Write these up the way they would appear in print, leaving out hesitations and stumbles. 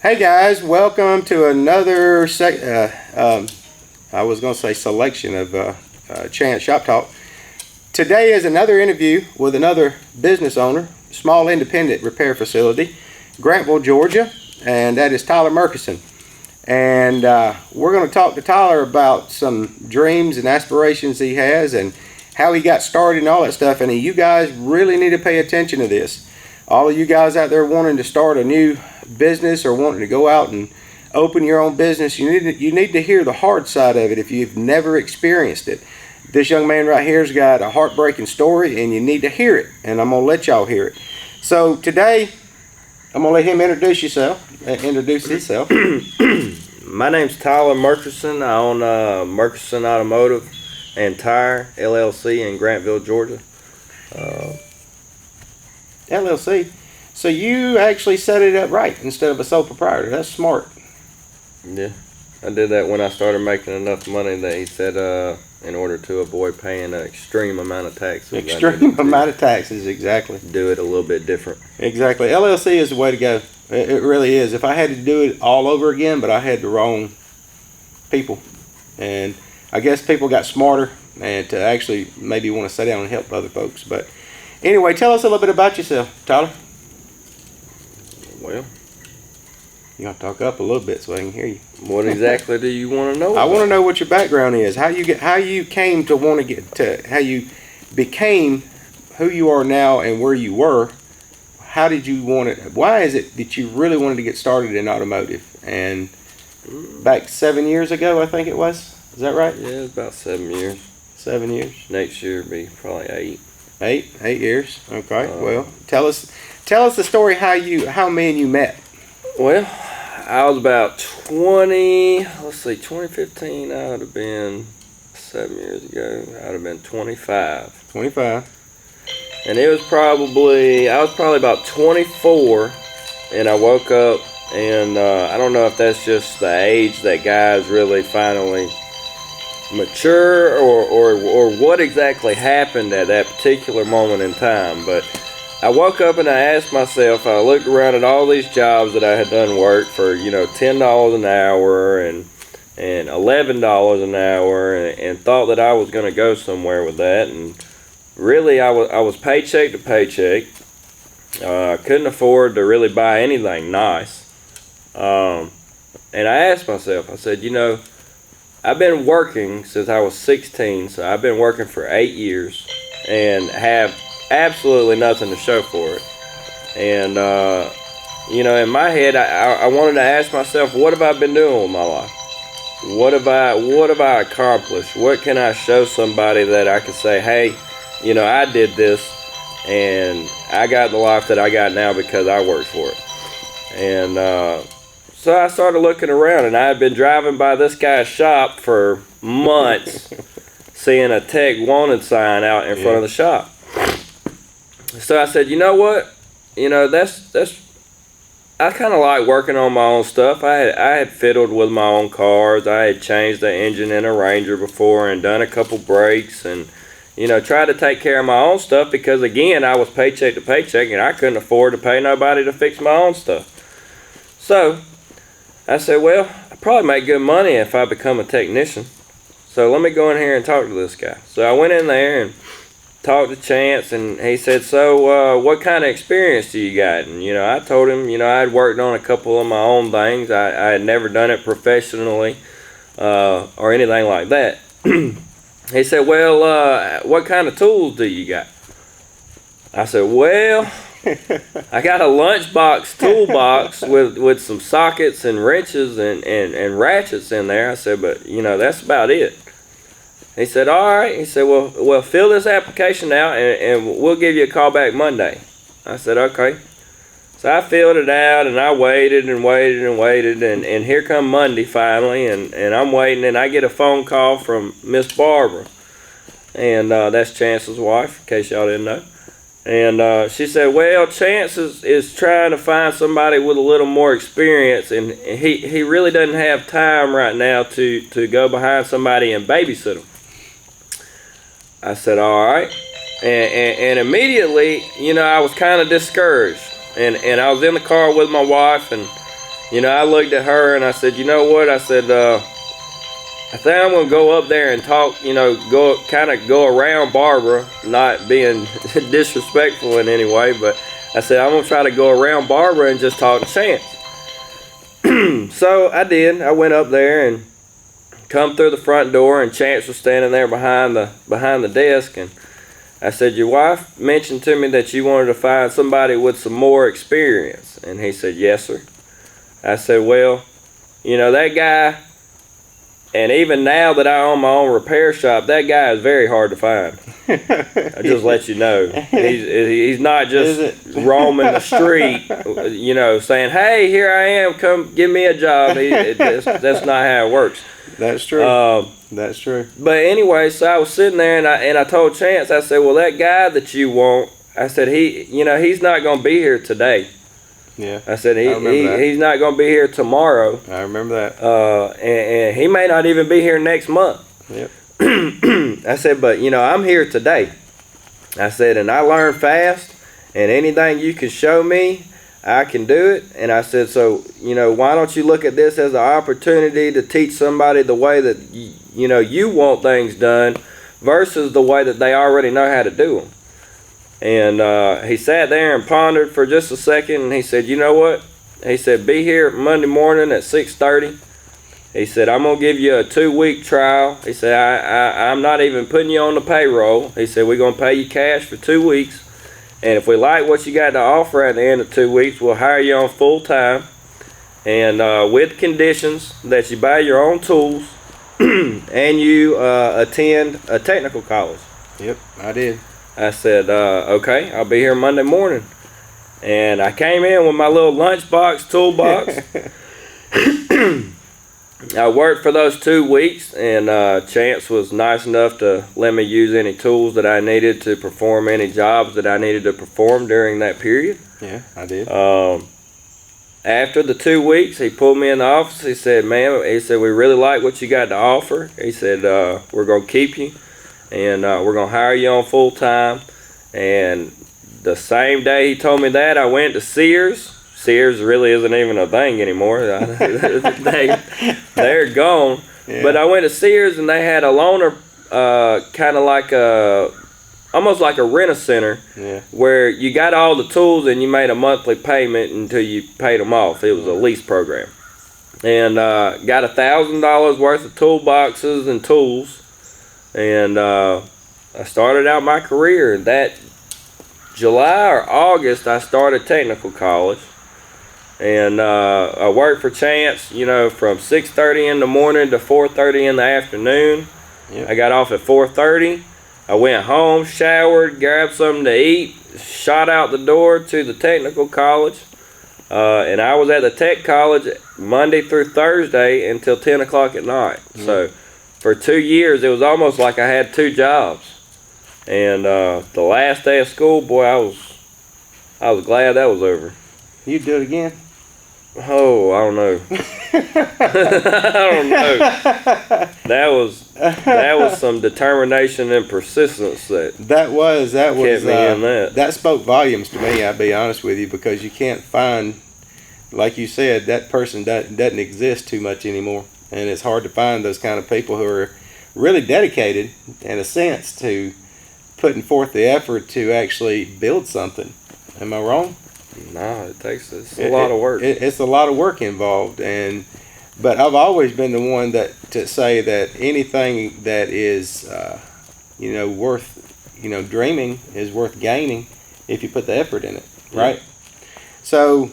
Hey guys, welcome to another I was going to say selection of Chance Shop Talk. Today is another interview with another business owner, small independent repair facility, Grantville, Georgia, and that is Tyler Murkison. And we're going to talk to Tyler about some dreams and aspirations he has and how he got started and all that stuff. And you guys really need to pay attention to this. All of you guys out there wanting to start a new business or wanting to go out and open your own business, you need to hear the hard side of it if you've never experienced it. This young man right here's got a heartbreaking story, and you need to hear it, and I'm gonna let y'all hear it. So today I'm gonna let him introduce himself. My name's Tyler Murkison. I own Murkison Automotive and Tire LLC in Grantville, Georgia. LLC. So you actually set it up right instead of a sole proprietor. That's smart. Yeah, I did that when I started making enough money that he said in order to avoid paying an extreme amount of taxes. Extreme amount of taxes, exactly. Do it a little bit different. Exactly. LLC is the way to go. It really is. If I had to do it all over again, but I had the wrong people. And I guess people got smarter and to actually maybe want to sit down and help other folks. But anyway, tell us a little bit about yourself, Tyler. Well, you gotta talk up a little bit so I can hear you. What exactly do you want to know? I want to know what your background is. How you came to want to get to how you became who you are now and where you were. How did you want it? Why is it that you really wanted to get started in automotive? And back 7 years ago, I think it was. Is that right? Yeah, it's about 7 years. 7 years. Next year will be probably 8. 8 years. Okay. Well, tell us the story how me and you met. Well, I was about 2015, I would have been 7 years ago, I would have been 25. 25. And I was probably about 24, and I woke up, and I don't know if that's just the age that guys really finally mature or what exactly happened at that particular moment in time, but I woke up and I asked myself, I looked around at all these jobs that I had done work for, $10 an hour and $11 an hour and thought that I was going to go somewhere with that. And really, I was paycheck to paycheck. Couldn't afford to really buy anything nice. And I asked myself, I said, I've been working since I was 16, so I've been working for 8 years and have absolutely nothing to show for it. And in my head I wanted to ask myself, what have I been doing with my life? What have I accomplished? What can I show somebody that I can say, hey, I did this and I got the life that I got now because I worked for it. And so I started looking around, and I had been driving by this guy's shop for months seeing a tech wanted sign out in front of the shop. So I said, you know what? That's I kind of like working on my own stuff. I had fiddled with my own cars. I had changed the engine in a Ranger before and done a couple brakes and, tried to take care of my own stuff because, again, I was paycheck to paycheck and I couldn't afford to pay nobody to fix my own stuff. So I said, well, I probably make good money if I become a technician. So let me go in here and talk to this guy. So I went in there and talked to Chance, and he said, so what kind of experience do you got? And I told him I had worked on a couple of my own things. I had never done it professionally or anything like that. He said, well, what kind of tools do you got? I said, well, I got a lunchbox toolbox with some sockets and wrenches and ratchets in there. I said, but that's about it. He said, all right. He said, well, fill this application out and we'll give you a call back Monday. I said, okay. So I filled it out and I waited and waited and waited and here come Monday finally and I'm waiting and I get a phone call from Miss Barbara. And that's Chance's wife, in case y'all didn't know. And she said, well, Chance is trying to find somebody with a little more experience, and he really doesn't have time right now to go behind somebody and babysit him. I said, all right. And immediately, I was kind of discouraged. And I was in the car with my wife, and I looked at her and I said, you know what? I said, I think I'm gonna go up there and talk. Go around Barbara, not being disrespectful in any way, but I said I'm gonna try to go around Barbara and just talk to Chance. So I did. I went up there and come through the front door, and Chance was standing there behind the desk, and I said, your wife mentioned to me that you wanted to find somebody with some more experience. And he said, yes, sir. I said, well, that guy, and even now that I own my own repair shop, that guy is very hard to find. I just let you know. He's not just roaming the street, saying, hey, here I am, come give me a job. That's not how it works. That's true. That's true. But anyway, so I was sitting there and I told Chance, I said, well, that guy that you want, I said, he's not going to be here today. Yeah. I said, he's not going to be here tomorrow. I remember that. And he may not even be here next month. Yep. I said, but I'm here today. I said, and I learn fast, and anything you can show me, I can do it. And I said, so, why don't you look at this as an opportunity to teach somebody the way that, you want things done versus the way that they already know how to do them. And he sat there and pondered for just a second, and he said, you know what? He said, be here Monday morning at 6:30. He said, I'm going to give you a 2-week trial. He said, I'm not even putting you on the payroll. He said, we're going to pay you cash for 2 weeks. And if we like what you got to offer at the end of 2 weeks, we'll hire you on full time. And with conditions that you buy your own tools and you attend a technical college. Yep, I did. I said, okay, I'll be here Monday morning. And I came in with my little lunchbox toolbox. I worked for those 2 weeks, and Chance was nice enough to let me use any tools that I needed to perform any jobs that I needed to perform during that period. Yeah, I did. After the 2 weeks, he pulled me in the office. He said, man, he said, we really like what you got to offer. He said, we're going to keep you, and we're going to hire you on full time. And the same day he told me that, I went to Sears. Sears really isn't even a thing anymore. They're gone. Yeah. But I went to Sears and they had a loaner, kind of like almost like a rent-a-center, yeah, where you got all the tools and you made a monthly payment until you paid them off. It was a lease program. And got $1,000 worth of toolboxes and tools. And I started out my career. That July or August, I started technical college. And I worked for Chance, from 6:30 in the morning to 4:30 in the afternoon. Yep. I got off at 4:30. I went home, showered, grabbed something to eat, shot out the door to the technical college. And I was at the tech college Monday through Thursday until 10 o'clock at night. Mm. So for 2 years, it was almost like I had 2 jobs. And the last day of school, boy, I was glad that was over. You'd do it again? Oh, I don't know. I don't know. That was some determination and persistence that was kept me in that. That spoke volumes to me, I'll be honest with you, because you can't find, like you said, that person doesn't exist too much anymore. And it's hard to find those kind of people who are really dedicated, in a sense, to putting forth the effort to actually build something. Am I wrong? No, it's a lot of work. It's a lot of work involved, but I've always been the one to say that anything that is, worth, dreaming is worth gaining if you put the effort in it, right? So,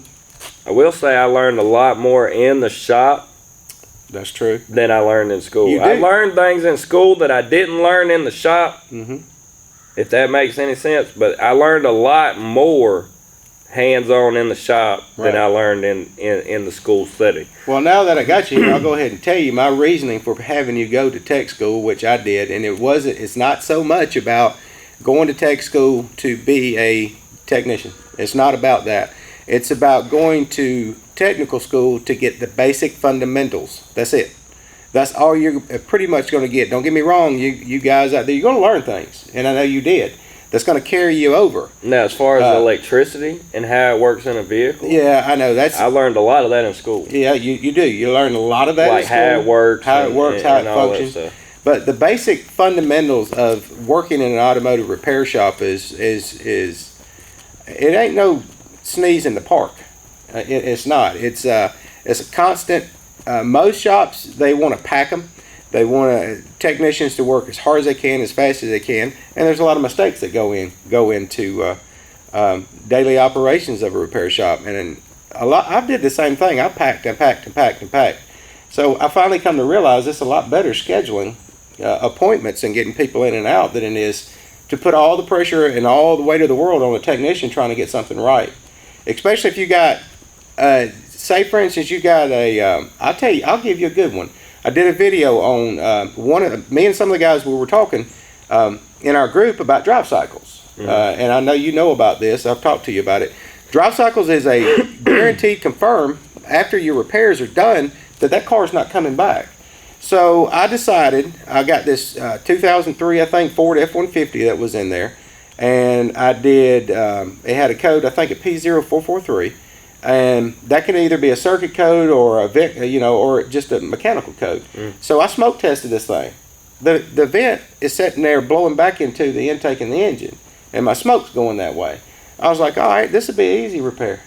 I will say I learned a lot more in the shop. That's true. Than I learned in school. I learned things in school that I didn't learn in the shop. Mm-hmm. If that makes any sense, but I learned a lot more hands-on in the shop than I learned in the school setting. Well, now that I got you here, I'll go ahead and tell you my reasoning for having you go to tech school, which I did, and it's not so much about going to tech school to be a technician. It's not about that. It's about going to technical school to get the basic fundamentals. That's it. That's all you're pretty much going to get. Don't get me wrong, you guys out there, you're going to learn things, and I know you did. that's going to carry you over. Now, as far as electricity and how it works in a vehicle, Yeah, I know. I learned a lot of that in school. Yeah, you do. You learn a lot of that Like in school, how it works, how it all that functions. stuff. But the basic fundamentals of working in an automotive repair shop is it ain't no sneeze in the park. It's not. It's a constant. Most shops, they want to pack them. They want technicians to work as hard as they can, as fast as they can, and there's a lot of mistakes that go into daily operations of a repair shop. And I did the same thing. I packed and packed and packed and packed. So I finally come to realize it's a lot better scheduling appointments and getting people in and out than it is to put all the pressure and all the weight of the world on a technician trying to get something right. Especially if you got, say for instance, you got I'll give you a good one. I did a video on me and some of the guys, we were talking in our group about drive cycles. Mm-hmm. And I know you know about this. I've talked to you about it. Drive cycles is a guaranteed confirm after your repairs are done that car is not coming back. So I decided, I got this 2003, I think, Ford F-150 that was in there. And I did, it had a code, I think, at P0443. And that can either be a circuit code or or just a mechanical code. So I smoke tested this thing. The vent is sitting there blowing back into the intake in the engine, and my smoke's going that way. I was like, all right, this would be an easy repair.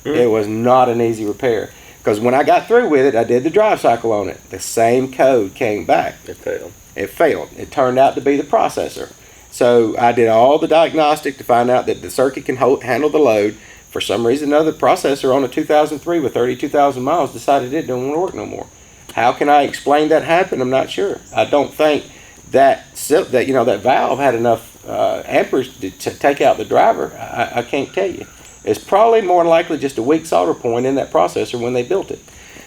It was not an easy repair, because when I got through with it, I did the drive cycle on it. The same code came back. It failed. It failed. It turned out to be the processor. So I did all the diagnostic to find out that the circuit can handle the load. For some reason, another processor on a 2003 with 32,000 miles decided it didn't want to work no more. How can I explain that happened? I'm not sure. I don't think that valve had enough amperage to take out the driver. I can't tell you. It's probably more than likely just a weak solder point in that processor when they built it.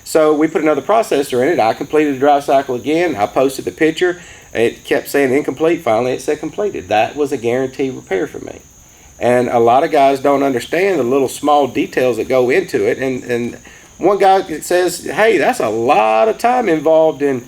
So we put another processor in it. I completed the drive cycle again. I posted the picture. It kept saying incomplete. Finally, it said completed. That was a guaranteed repair for me. And a lot of guys don't understand the little small details that go into it. And one guy says, hey, that's a lot of time involved in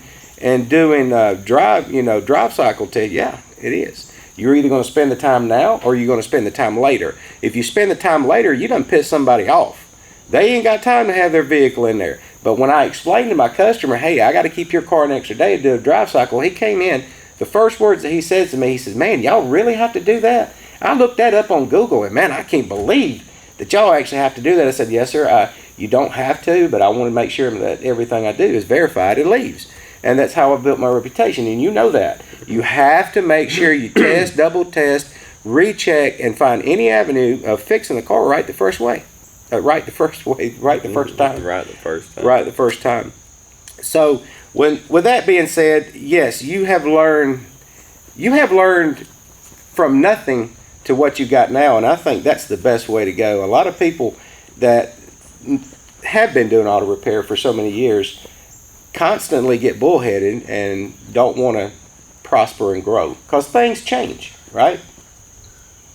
doing drive cycle test. Yeah, it is. You're either going to spend the time now or you're going to spend the time later. If you spend the time later, you done piss somebody off. They ain't got time to have their vehicle in there. But when I explained to my customer, hey, I got to keep your car an extra day to do a drive cycle, he came in. The first words that he said to me, he says, man, y'all really have to do that? I looked that up on Google, and man, I can't believe that y'all actually have to do that. I said, yes, sir, you don't have to, but I want to make sure that everything I do is verified and leaves. And that's how I built my reputation, and you know that. You have to make sure you test, double test, recheck, and find any avenue of fixing the car right the first way. Right the first time. So, with that being said, yes, you have learned from nothing to what you got now, and I think that's the best way to go. A lot of people that have been doing auto repair for so many years constantly get bullheaded and don't want to prosper and grow because things change, right?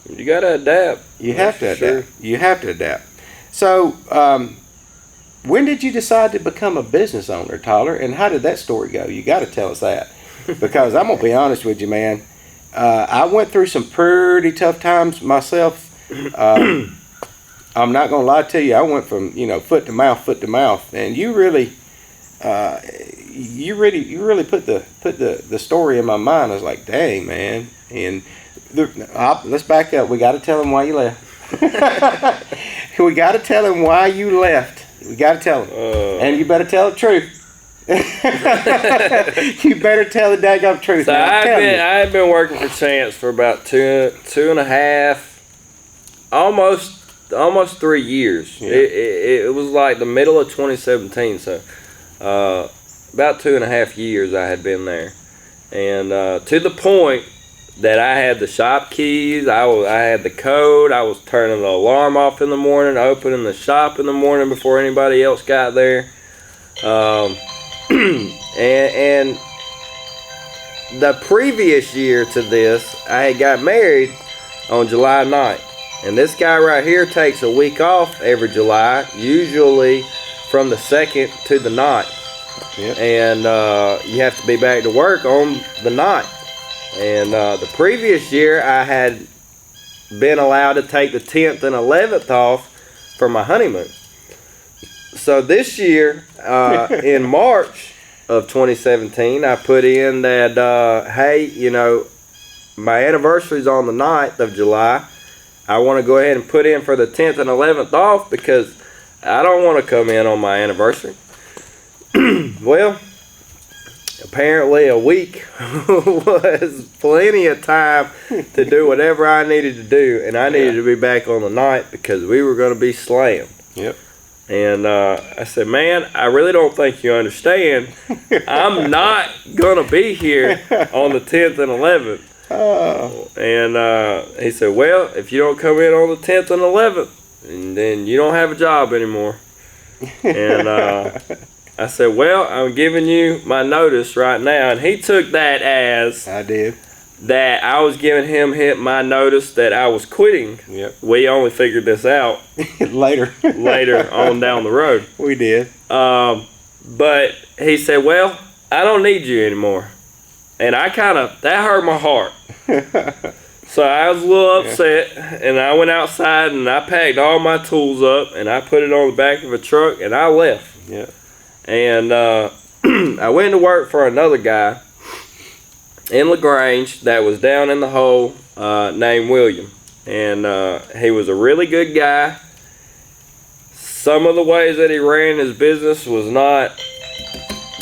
You got to adapt. You have to adapt. You have to adapt. So, when did you decide to become a business owner, Tyler, and how did that story go? You got to tell us that, because I'm gonna be honest with you, man. I went through some pretty tough times myself. I'm not gonna lie to you. I went from foot to mouth, and you really put the story in my mind. I was like, dang, man. And let's back up. We got to tell him why you left. We got to tell him why you left. We got to tell him, and you better tell the truth. You better tell the daggum truth. So I've been working for Chance for about two and a half, almost 3 years. Yeah. It was like the middle of 2017. So about 2.5 years I had been there, and to the point that I had the shop keys, I had the code, I was turning the alarm off in the morning, opening the shop in the morning before anybody else got there. And the previous year to this, I had got married on July 9th. And this guy right here takes a week off every July, usually from the 2nd to the 9th. Yep. And you have to be back to work on the 9th. And the previous year, I had been allowed to take the 10th and 11th off for my honeymoon. So this year, in March of 2017, I put in that, hey, you know, my anniversary's on the 9th of July. I want to go ahead and put in for the 10th and 11th off because I don't want to come in on my anniversary. Well, apparently a week was plenty of time to do whatever I needed to do, and I needed to be back on the 9th because we were going to be slammed. Yep. And I said, man, I really don't think you understand. I'm not going to be here on the 10th and 11th. Oh. And he said, well, if you don't come in on the 10th and 11th, then you don't have a job anymore. And I said, well, I'm giving you my notice right now. And he took that as I did. That I was giving him my notice that I was quitting. Yep. We only figured this out later on down the road. We did. But he said, well, I don't need you anymore. And that hurt my heart. So I was a little upset, and I went outside and I packed all my tools up and I put it on the back of a truck and I left. Yeah. And I went to work for another guy in LaGrange that was down in the hole, named William. And he was a really good guy. Some of the ways that he ran his business was not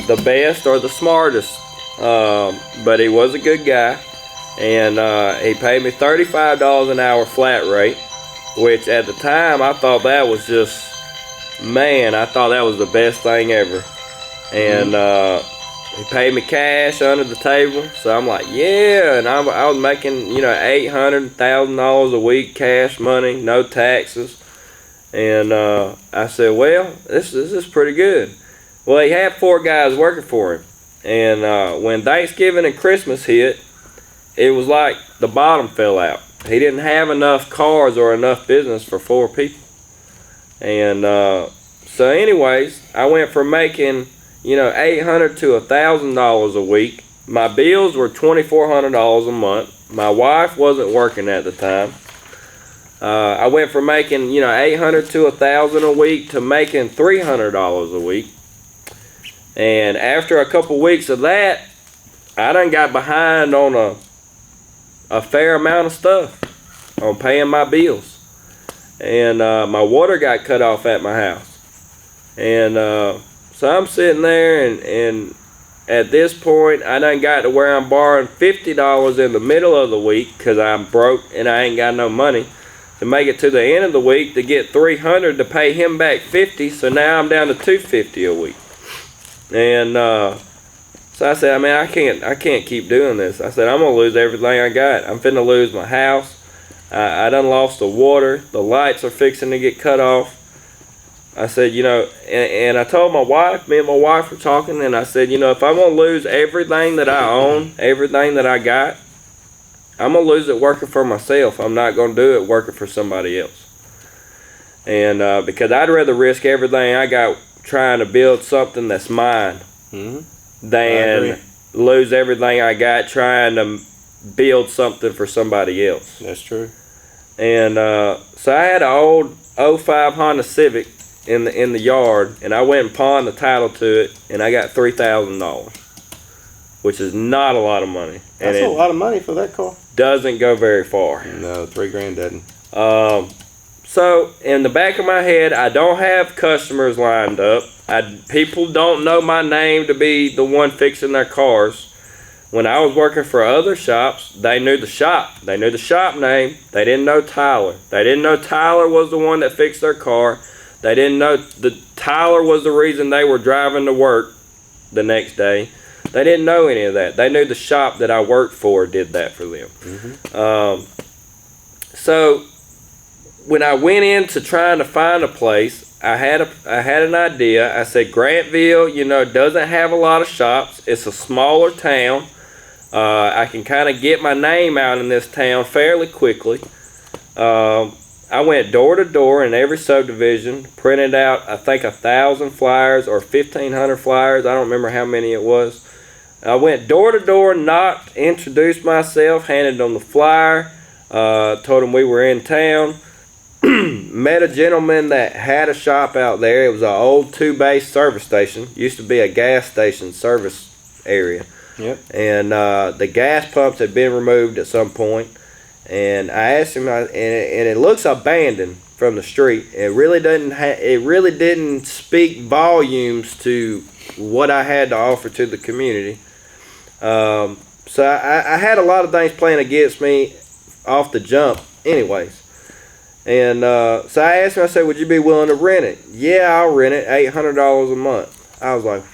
the best or the smartest, but he was a good guy. And he paid me $35 an hour flat rate, which at the time I thought that was just, man, I thought that was the best thing ever. And he paid me cash under the table, so I'm like, yeah. And I was making, you know, $800,000 a week cash money, no taxes. And I said, well, this is pretty good. Well, he had 4 guys working for him, and when Thanksgiving and Christmas hit, it was like the bottom fell out. He didn't have enough cars or enough business for 4 people. And so anyways, I went from making, you know, $800 to $1,000 a week. My bills were $2,400 a month. My wife wasn't working at the time. I went from making, you know, $800 to $1,000 a week to making $300 a week. And after a couple weeks of that, I done got behind on a fair amount of stuff on paying my bills. And my water got cut off at my house. And so I'm sitting there, and at this point, I done got to where I'm borrowing $50 in the middle of the week because I'm broke and I ain't got no money to make it to the end of the week to get $300 to pay him back $50. So now I'm down to $250 a week. And so I said, I mean, I can't keep doing this. I said, I'm gonna lose everything I got. I'm finna lose my house. I done lost the water. The lights are fixing to get cut off. I said, you know, and I told my wife, me and my wife were talking, and I said, you know, if I'm going to lose everything that I own, everything that I got, I'm going to lose it working for myself. I'm not going to do it working for somebody else. And because I'd rather risk everything I got trying to build something that's mine than lose everything I got trying to build something for somebody else. That's true. And so I had an old 05 Honda Civic in the yard, and I went and pawned the title to it, and I got $3,000, which is not a lot of money. That's a lot of money for that car. Doesn't go very far. No, $3,000 doesn't. So in the back of my head, I don't have customers lined up. People don't know my name to be the one fixing their cars. When I was working for other shops, they knew the shop. They knew the shop name. They didn't know Tyler. They didn't know Tyler was the one that fixed their car. They didn't know Tyler was the reason they were driving to work the next day. They didn't know any of that. They knew the shop that I worked for did that for them. So when I went into trying to find a place, I had an idea. I said, Grantville, you know, doesn't have a lot of shops. It's a smaller town. I can kind of get my name out in this town fairly quickly. I went door to door in every subdivision, printed out, I think, 1,000 flyers or 1,500 flyers. I don't remember how many it was. I went door to door, knocked, introduced myself, handed them the flyer, told them we were in town. Met a gentleman that had a shop out there. It was an old two-bay service station. Used to be a gas station service area. Yep. And the gas pumps had been removed at some point. And I asked him, and it looks abandoned from the street. It really didn't speak volumes to what I had to offer to the community. So I had a lot of things playing against me off the jump, anyways. And so I asked him, I said, would you be willing to rent it? Yeah, I'll rent it, $800 a month. I was like,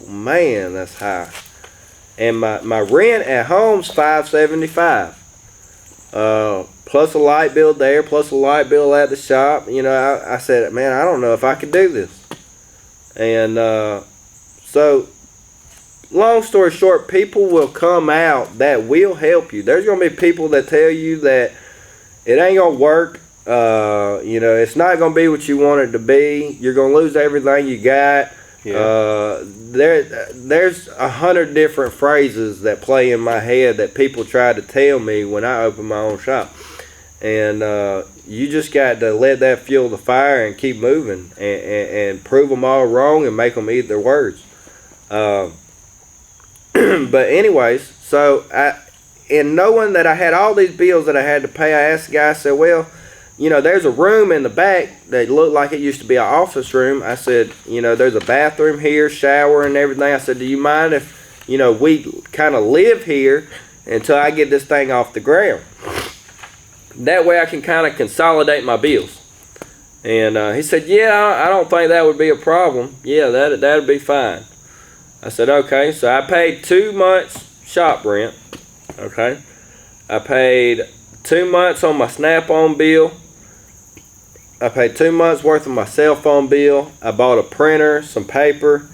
man, that's high. And my rent at home's $575. Plus a light bill there, plus a light bill at the shop. You know, I said, man, I don't know if I could do this. And so, long story short, people will come out that will help you. There's going to be people that tell you that it ain't going to work. You know, it's not going to be what you want it to be. You're going to lose everything you got. Yeah. There's 100 different phrases that play in my head that people try to tell me when I open my own shop. And you just got to let that fuel the fire and keep moving and prove them all wrong and make them eat their words. But anyways, so in knowing that I had all these bills that I had to pay, I asked the guy, I said, well, you know, there's a room in the back that looked like it used to be an office room. I said, you know, there's a bathroom here, shower and everything. I said, do you mind if, you know, we kind of live here until I get this thing off the ground? That way I can kind of consolidate my bills. And he said, yeah, I don't think that would be a problem. Yeah, that'd be fine. I said, okay. So I paid 2 months shop rent. Okay. I paid 2 months on my Snap-on bill. I paid 2 months worth of my cell phone bill. I bought a printer, some paper,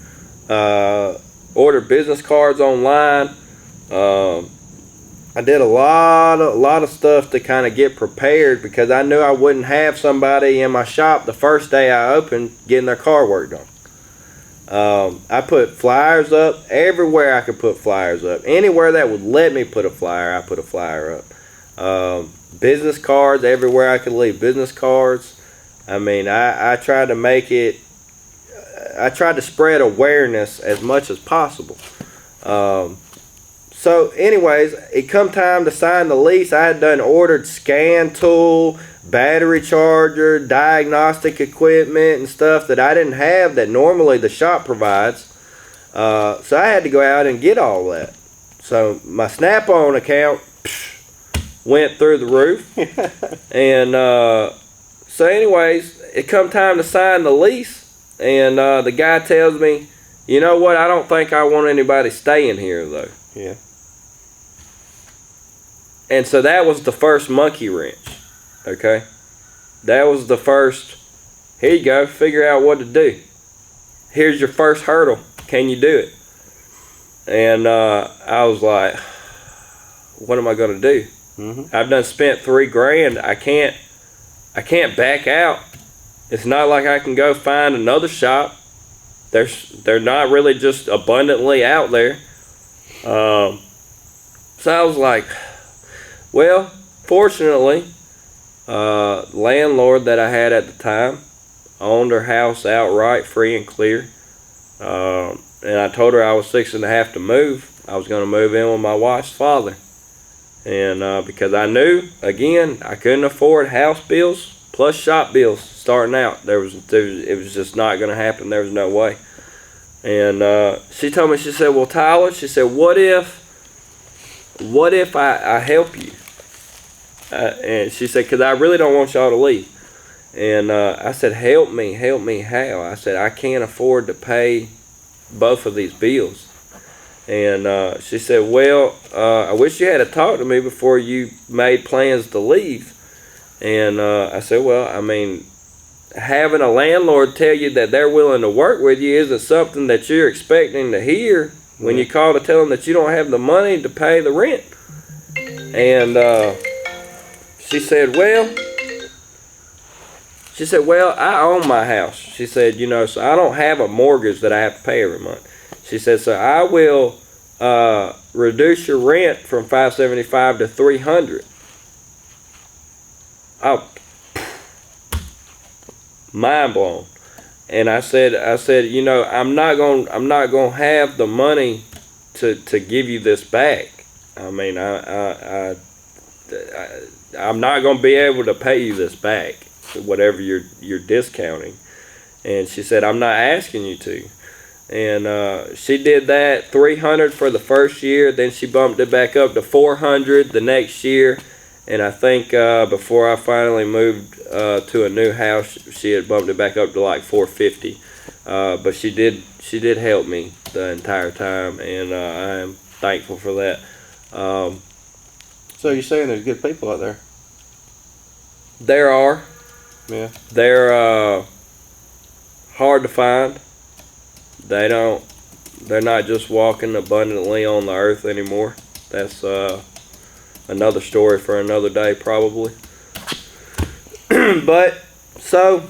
ordered business cards online. I did a lot of stuff to kind of get prepared because I knew I wouldn't have somebody in my shop the first day I opened getting their car work done. I put flyers up everywhere I could put flyers up. Anywhere that would let me put a flyer, I put a flyer up. Business cards everywhere I could leave business cards. I mean, I tried to make it, I tried to spread awareness as much as possible. So anyways, it come time to sign the lease. I had ordered scan tool, battery charger, diagnostic equipment and stuff that I didn't have that normally the shop provides. So I had to go out and get all that. So my Snap-on account went through the roof. And so anyways, it come time to sign the lease. And the guy tells me, you know what, I don't think I want anybody staying here though. Yeah. And so that was the first monkey wrench, okay? That was the first, here you go, figure out what to do. Here's your first hurdle. Can you do it? And I was like, what am I going to do? Mm-hmm. I've done spent $3,000. I can't back out. It's not like I can go find another shop. They're not really just abundantly out there. So I was like, well, fortunately, landlord that I had at the time owned her house outright, free and clear. And I told her I was fixing to have to move. I was going to move in with my wife's father. And because I knew, again, I couldn't afford house bills plus shop bills starting out. It was just not going to happen. There was no way. And she told me, she said, well, Tyler, she said, what if I help you? And she said, because I really don't want y'all to leave. And I said, help me how? I said, I can't afford to pay both of these bills. And she said, well, I wish you had to talk to me before you made plans to leave. And I said, well, I mean, having a landlord tell you that they're willing to work with you isn't something that you're expecting to hear when you call to tell them that you don't have the money to pay the rent. And she said, well, I own my house. She said, you know, so I don't have a mortgage that I have to pay every month. She said, so I will reduce your rent from $575 to $300. Oh, mind blown. And I said, I'm not gonna have the money to give you this back. I mean, I'm not gonna be able to pay you this back, whatever you're discounting. And she said, I'm not asking you to. And she did that, $300 for the first year. Then she bumped it back up to $400 the next year. And I think before I finally moved to a new house, she had bumped it back up to like $450. But she did help me the entire time, and I am thankful for that. So you're saying there's good people out there? There are. Yeah. They're hard to find. They're not just walking abundantly on the earth anymore. That's another story for another day, probably. But so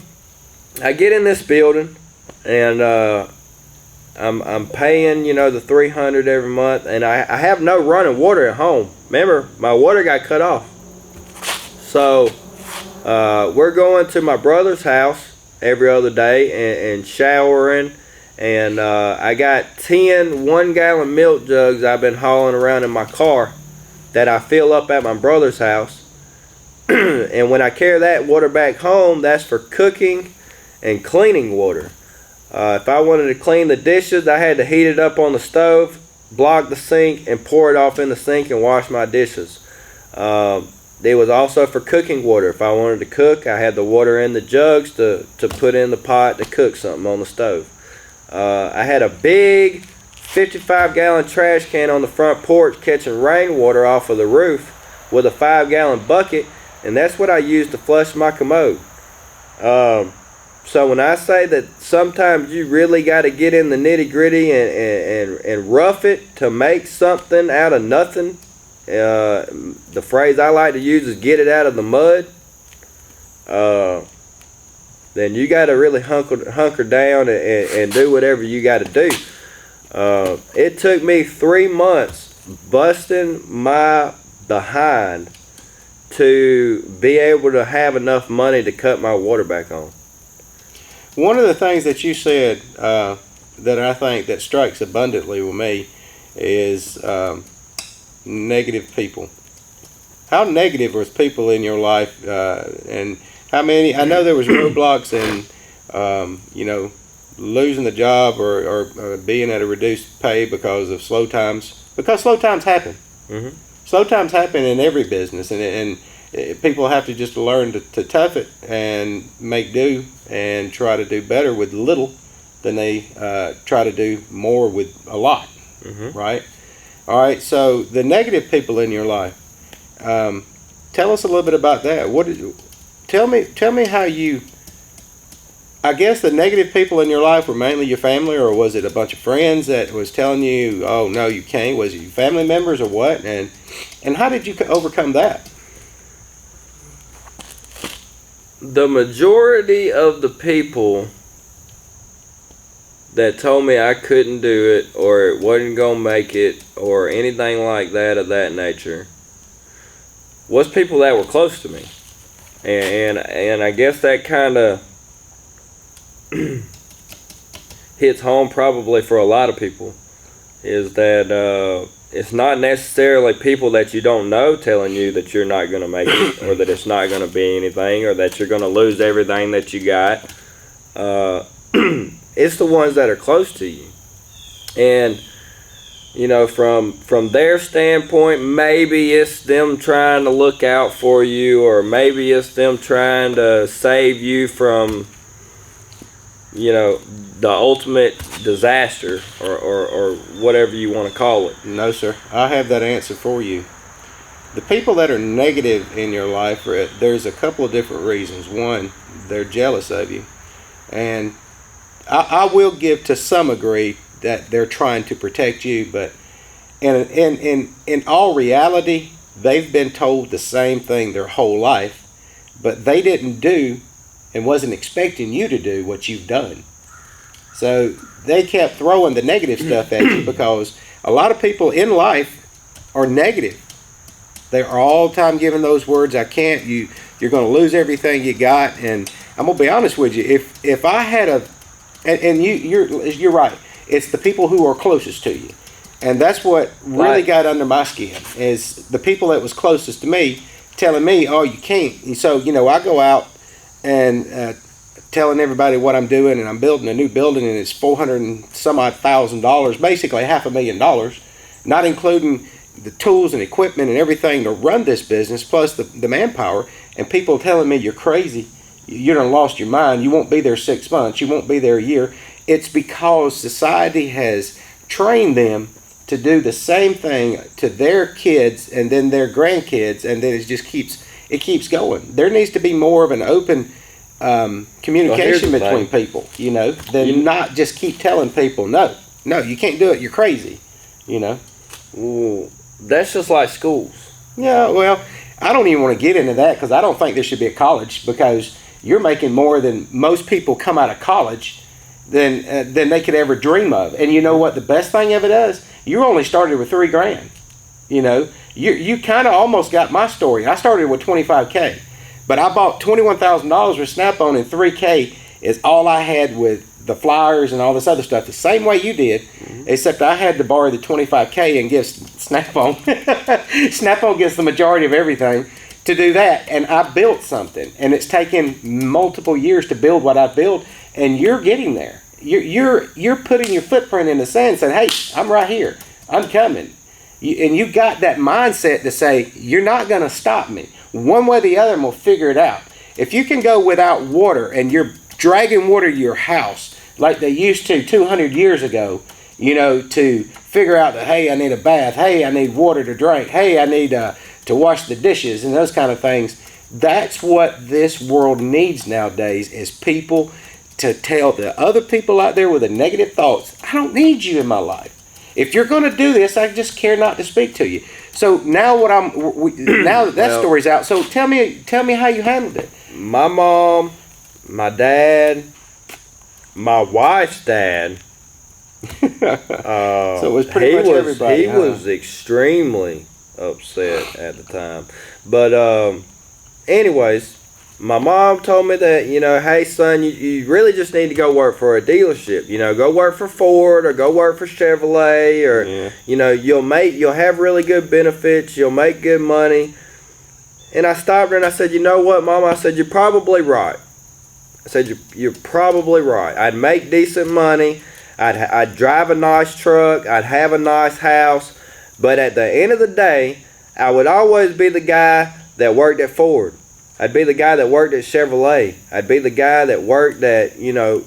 I get in this building, and I'm paying, the $300 every month, and I have no running water at home. Remember, my water got cut off. So we're going to my brother's house every other day and showering. And I got 10 1-gallon milk jugs I've been hauling around in my car that I fill up at my brother's house. And when I carry that water back home, that's for cooking and cleaning water. If I wanted to clean the dishes, I had to heat it up on the stove, block the sink, and pour it off in the sink and wash my dishes. It was also for cooking water. If I wanted to cook, I had the water in the jugs to put in the pot to cook something on the stove. I had a big 55-gallon trash can on the front porch catching rainwater off of the roof with a 5-gallon bucket, and that's what I used to flush my commode. So when I say that sometimes you really got to get in the nitty-gritty and rough it to make something out of nothing, the phrase I like to use is get it out of the mud. Then you got to really hunker down and do whatever you got to do. It took me 3 months busting my behind to be able to have enough money to cut my water back on. One of the things that you said that I think that strikes abundantly with me is negative people. How negative was people in your life, and how many? I know there was roadblocks and losing the job or being at a reduced pay because of slow times. Because slow times happen. Mm-hmm. Slow times happen in every business, and people have to just learn to tough it and make do and try to do better with little than they try to do more with a lot. Mm-hmm. Right? All right. So the negative people in your life. Tell us a little bit about that. Tell me how you. I guess the negative people in your life were mainly your family, or was it a bunch of friends that was telling you, "Oh no, you can't"? Was it your family members or what? And how did you overcome that? The majority of the people that told me I couldn't do it or it wasn't gonna make it or anything like that of that nature was people that were close to me, and I guess that kind of hits home probably for a lot of people, is that it's not necessarily people that you don't know telling you that you're not going to make it or that it's not going to be anything or that you're going to lose everything that you got. It's the ones that are close to you. And from their standpoint, maybe it's them trying to look out for you, or maybe it's them trying to save you from the ultimate disaster or whatever you want to call it. No, sir. I have that answer for you. The people that are negative in your life, there's a couple of different reasons. One, they're jealous of you. And I will give to some degree that they're trying to protect you, but in all reality, they've been told the same thing their whole life, but they didn't do and wasn't expecting you to do what you've done. So they kept throwing the negative stuff at you because a lot of people in life are negative. They're all the time giving those words, I can't, you're going to lose everything you got. And I'm going to be honest with you, if I had you're right, it's the people who are closest to you. And that's what really got under my skin, is the people that was closest to me telling me, oh, you can't. And so, I go out and telling everybody what I'm doing, and I'm building a new building, and it's $400 and some odd $1,000, basically $500,000, not including the tools and equipment and everything to run this business, plus the manpower. And people telling me, you're crazy, you done lost your mind, you won't be there 6 months, you won't be there a year. It's because society has trained them to do the same thing to their kids and then their grandkids, and then it keeps going. There needs to be more of an open communication between people, than not just keep telling people, no, you can't do it, you're crazy, Well, that's just like schools. Yeah, well, I don't even want to get into that, because I don't think there should be a college, because you're making more than most people come out of college than they could ever dream of. And you know what the best thing of it is? You only started with $3,000. You kind of almost got my story. I started with $25K, but I bought $21,000 with Snap-on, and $3K is all I had with the flyers and all this other stuff, the same way you did, except I had to borrow the $25K and give Snap-on. Snap-on gets the majority of everything to do that, and I built something, and it's taken multiple years to build what I built, and you're getting there. You're putting your footprint in the sand, saying, hey, I'm right here, I'm coming. And you got that mindset to say, you're not going to stop me. One way or the other, and we'll figure it out. If you can go without water, and you're dragging water to your house like they used to 200 years ago, to figure out that, hey, I need a bath, hey, I need water to drink, hey, I need to wash the dishes, and those kind of things. That's what this world needs nowadays, is people to tell the other people out there with the negative thoughts, I don't need you in my life. If you're going to do this, I just care not to speak to you. So now now that story's out, so tell me how you handled it. My mom, my dad, my wife's dad. So it was pretty much everybody. He was extremely upset at the time. But anyways, my mom told me that, hey son, you really just need to go work for a dealership. Go work for Ford, or go work for Chevrolet, or you'll have really good benefits, you'll make good money. And I stopped her and I said, you know what, Mama? I said, you're probably right. I said, you're probably right. I'd make decent money. I'd drive a nice truck. I'd have a nice house. But at the end of the day, I would always be the guy that worked at Ford. I'd be the guy that worked at Chevrolet. I'd be the guy that worked at, a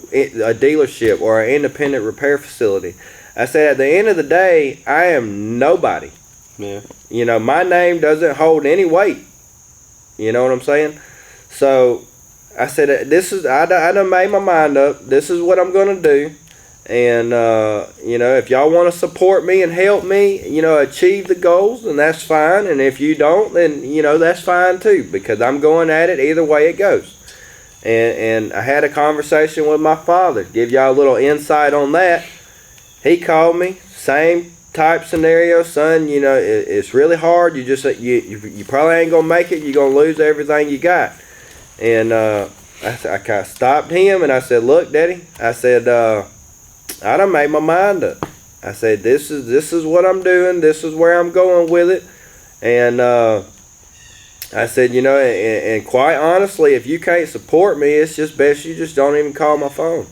dealership or an independent repair facility. I said, at the end of the day, I am nobody. Yeah. My name doesn't hold any weight. You know what I'm saying? So I said, I done made my mind up. This is what I'm going to do. And, if y'all want to support me and help me, achieve the goals, then that's fine. And if you don't, then, that's fine too, because I'm going at it either way it goes. And I had a conversation with my father, give y'all a little insight on that. He called me, same type scenario, son, it's really hard. You probably ain't going to make it. You're going to lose everything you got. And I kind of stopped him and I said, look, Daddy, I said, I done made my mind up. I said, this is what I'm doing. This is where I'm going with it. And I said, and quite honestly, if you can't support me, it's just best you just don't even call my phone.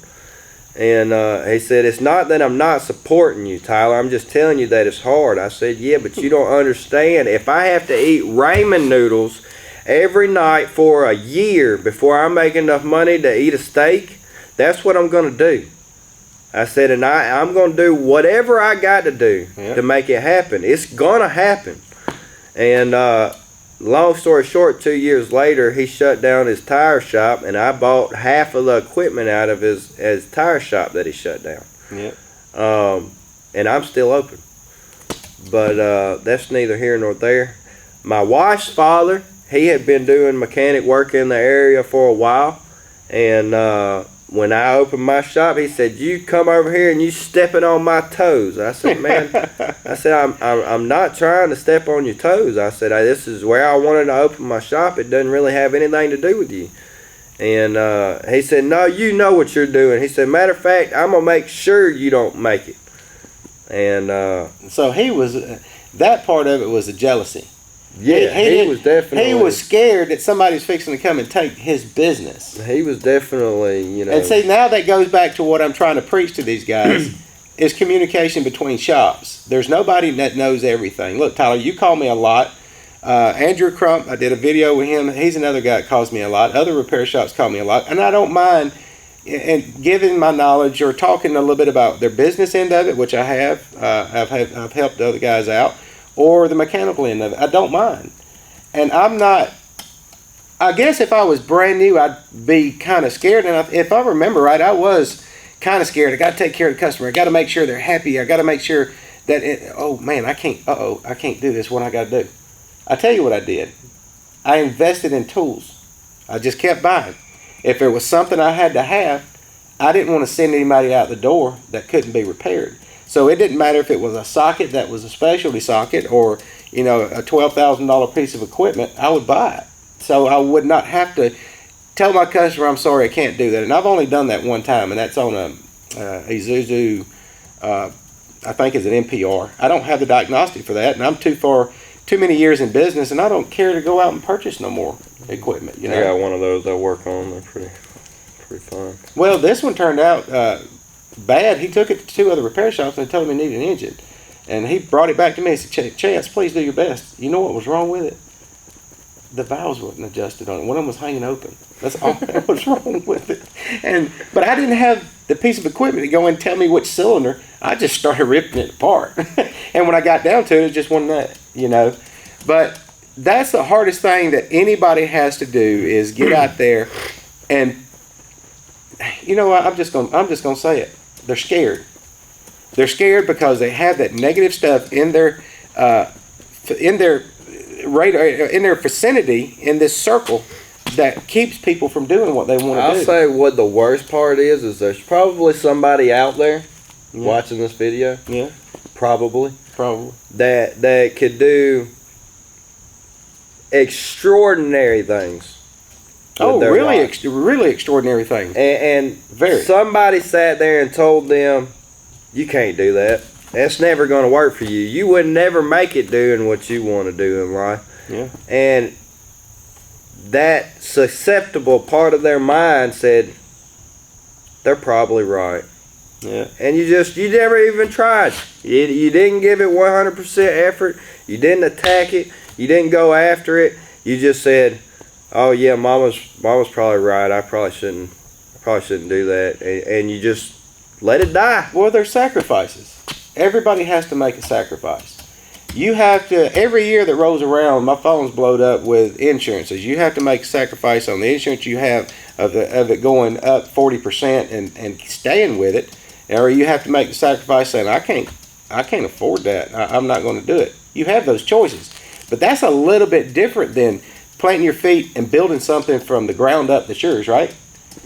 And he said, it's not that I'm not supporting you, Tyler. I'm just telling you that it's hard. I said, yeah, but you don't understand. If I have to eat ramen noodles every night for a year before I make enough money to eat a steak, that's what I'm going to do. I said, and I'm going to do whatever I got to do to make it happen. It's going to happen. And long story short, 2 years later, he shut down his tire shop, and I bought half of the equipment out of his tire shop that he shut down. Yep. And I'm still open. But that's neither here nor there. My wife's father, he had been doing mechanic work in the area for a while. And when I opened my shop, he said, "You come over here and you stepping on my toes." I said, "Man," I said, I'm not trying to step on your toes." I said, "This is where I wanted to open my shop. It doesn't really have anything to do with you." And he said, "No, you know what you're doing." He said, "Matter of fact, I'm gonna make sure you don't make it." And so he was that part of it was the jealousy. Yeah, he was definitely. He was scared that somebody's fixing to come and take his business. He was definitely, you know. And see, now that goes back to what I'm trying to preach to these guys is communication between shops. There's nobody that knows everything. Look, Tyler, you call me a lot. Andrew Crump, I did a video with him. He's another guy that calls me a lot. Other repair shops call me a lot. And I don't mind and giving my knowledge or talking a little bit about their business end of it, which I have. I've helped other guys out. Or the mechanical end of it. I don't mind. And I'm not, I guess if I was brand new, I'd be kind of scared. And if I remember right, I was kind of scared. I got to take care of the customer. I got to make sure they're happy. I got to make sure that, oh man, I can't do this. What I got to do? I tell you what I did. I invested in tools. I just kept buying. If there was something I had to have, I didn't want to send anybody out the door that couldn't be repaired. So it didn't matter if it was a socket that was a specialty socket or, you know, a $12,000 piece of equipment, I would buy it. So I would not have to tell my customer, "I'm sorry, I can't do that." And I've only done that one time, and that's on a Isuzu, I think it's an NPR. I don't have the diagnostic for that, and I'm too many years in business, and I don't care to go out and purchase no more equipment. You know? I got one of those I work on. They're pretty fun. Well, this one turned out bad. He took it to 2 other repair shops and they told him he needed an engine. And he brought it back to me and said, "Chance, please do your best." You know what was wrong with it? The valves wasn't adjusted on it. One of them was hanging open. That's all that was wrong with it. But I didn't have the piece of equipment to go and tell me which cylinder. I just started ripping it apart. And when I got down to it, it just wasn't that, you know. But that's the hardest thing that anybody has to do is get out there and, you know what, I'm just gonna say it. They're scared. They're scared because they have that negative stuff in their radar, in their vicinity, in this circle that keeps people from doing what they want to do. I'll say what the worst part is there's probably somebody out there watching this video. Yeah. Probably. Probably. That could do extraordinary things. Oh, really? Really extraordinary things. And very. Somebody sat there and told them, "You can't do that. That's never going to work for you. You would never make it doing what you want to do in life." Yeah. And that susceptible part of their mind said, "They're probably right." Yeah. And you never even tried. You didn't give it 100% effort. You didn't attack it. You didn't go after it. You just said, "Oh yeah, mama's probably right. I probably shouldn't do that." And you just let it die. Well, there's sacrifices. Everybody has to make a sacrifice. You have to, every year that rolls around, my phone's blowed up with insurances. You have to make a sacrifice on the insurance you have of it going up 40% and staying with it, or you have to make the sacrifice saying, I can't afford that. I'm not going to do it. You have those choices, but that's a little bit different than planting your feet and building something from the ground up that's yours, right?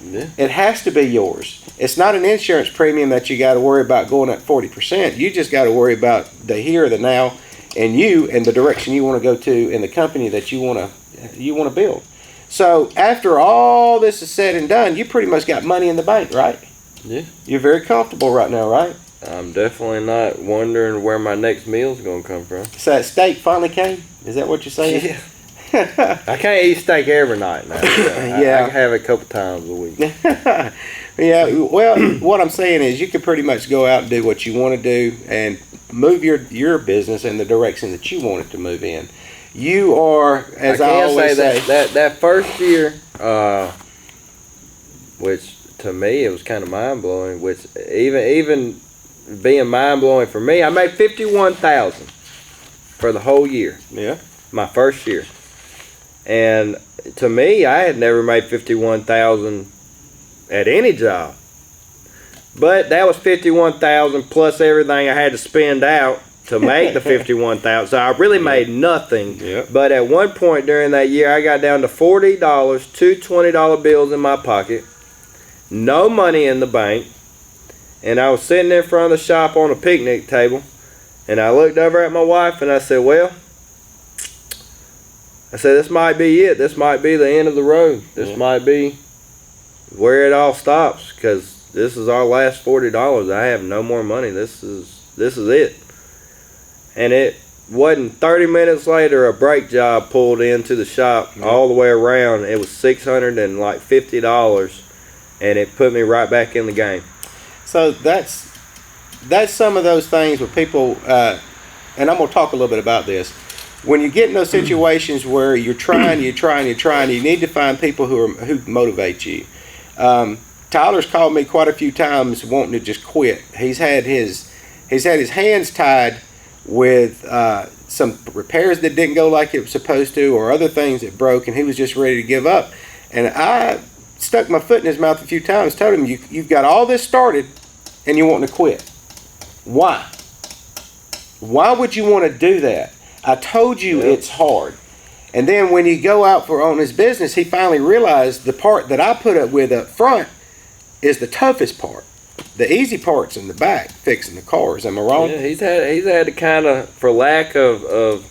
Yeah. It has to be yours. It's not an insurance premium that you got to worry about going up 40%. You just got to worry about the here, the now, and you and the direction you want to go to and the company that you want to build. So after all this is said and done, you pretty much got money in the bank, right? Yeah. You're very comfortable right now, right? I'm definitely not wondering where my next meal's going to come from. So that steak finally came? Is that what you're saying? Yeah. I can't eat steak every night now. Yeah. I have it a couple times a week. Yeah, well, what I'm saying is you can pretty much go out and do what you want to do and move your business in the direction that you want it to move in. You are, as I always say, that first year, which to me it was kind of mind blowing. Which even being mind blowing for me, I made $51,000 for the whole year. Yeah, my first year, and to me, I had never made $51,000 at any job. But that was $51,000 plus everything I had to spend out to make the $51,000. So I really made nothing. Yep. But at one point during that year, I got down to $40, two $20 bills in my pocket, no money in the bank, and I was sitting in front of the shop on a picnic table, and I looked over at my wife and I said, well, this might be it. This might be the end of the road. This might be where it all stops, because this is our last $40. I have no more money. This is it. And it wasn't 30 minutes later, a brake job pulled into the shop all the way around. It was $650, and it put me right back in the game. So that's some of those things where people, and I'm going to talk a little bit about this. When you get in those situations where you're trying, you need to find people who motivate you. Tyler's called me quite a few times wanting to just quit. He's had his hands tied with some repairs that didn't go like it was supposed to, or other things that broke, and he was just ready to give up. And I stuck my foot in his mouth a few times, told him, you've got all this started and you want to quit. Why? Why would you want to do that? I told you it's hard. And then when you go out on his business, he finally realized the part that I put up with up front is the toughest part. The easy part's in the back, fixing the cars. Am I wrong? Yeah, he's had to kind of, for lack of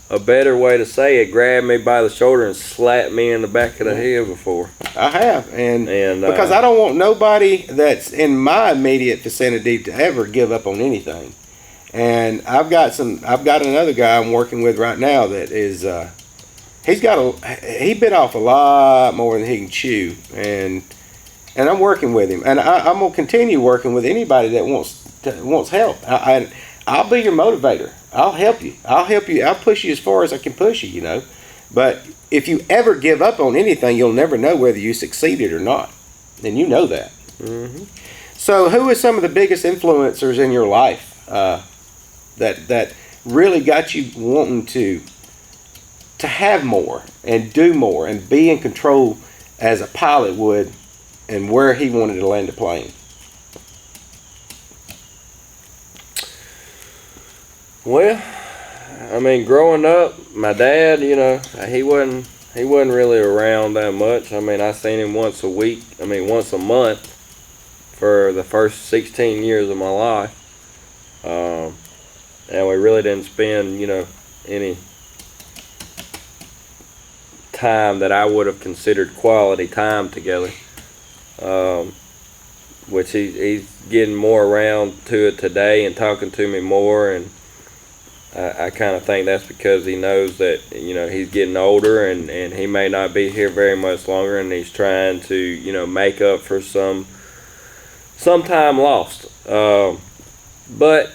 a better way to say it, grab me by the shoulder and slap me in the back of the head before. I have, and because I don't want nobody that's in my immediate vicinity to ever give up on anything. And I've got another guy I'm working with right now that is he bit off a lot more than he can chew, and I'm working with him, and I'm gonna continue working with anybody that wants help. I'll be your motivator. I'll help you. I'll push you as far as I can push you, But if you ever give up on anything, you'll never know whether you succeeded or not, and you know that. Mm-hmm. So, who is some of the biggest influencers in your life that really got you wanting to have more and do more and be in control as a pilot would, and where he wanted to land a plane? Well, I mean, growing up, my dad, he wasn't really around that much. I mean, I seen him once a month for the first 16 years of my life. And we really didn't spend, any time that I would have considered quality time together. Which he's getting more around to it today and talking to me more, and I kind of think that's because he knows that he's getting older and he may not be here very much longer, and he's trying to make up for some time lost. But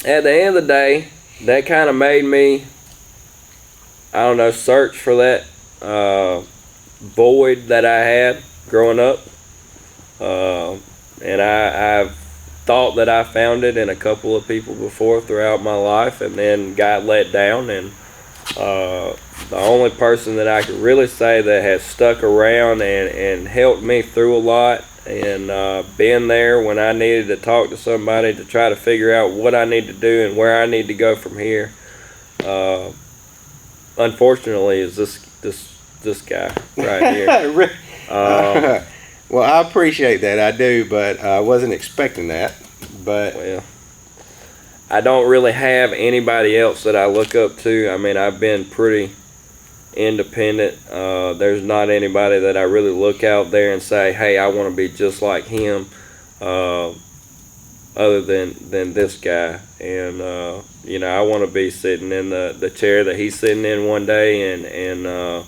at the end of the day, that kind of made me, I don't know, search for that void that I had growing up. And I've thought that I found it in a couple of people before throughout my life, and then got let down. And the only person that I could really say that has stuck around and helped me through a lot, and been there when I needed to talk to somebody to try to figure out what I need to do and where I need to go from here, unfortunately, is this guy right here. Well, I appreciate that. I do, but I wasn't expecting that. But well, I don't really have anybody else that I look up to. I mean, I've been pretty independent. There's not anybody that I really look out there and say, hey, I want to be just like him, other than this guy. And I want to be sitting in the chair that he's sitting in one day, and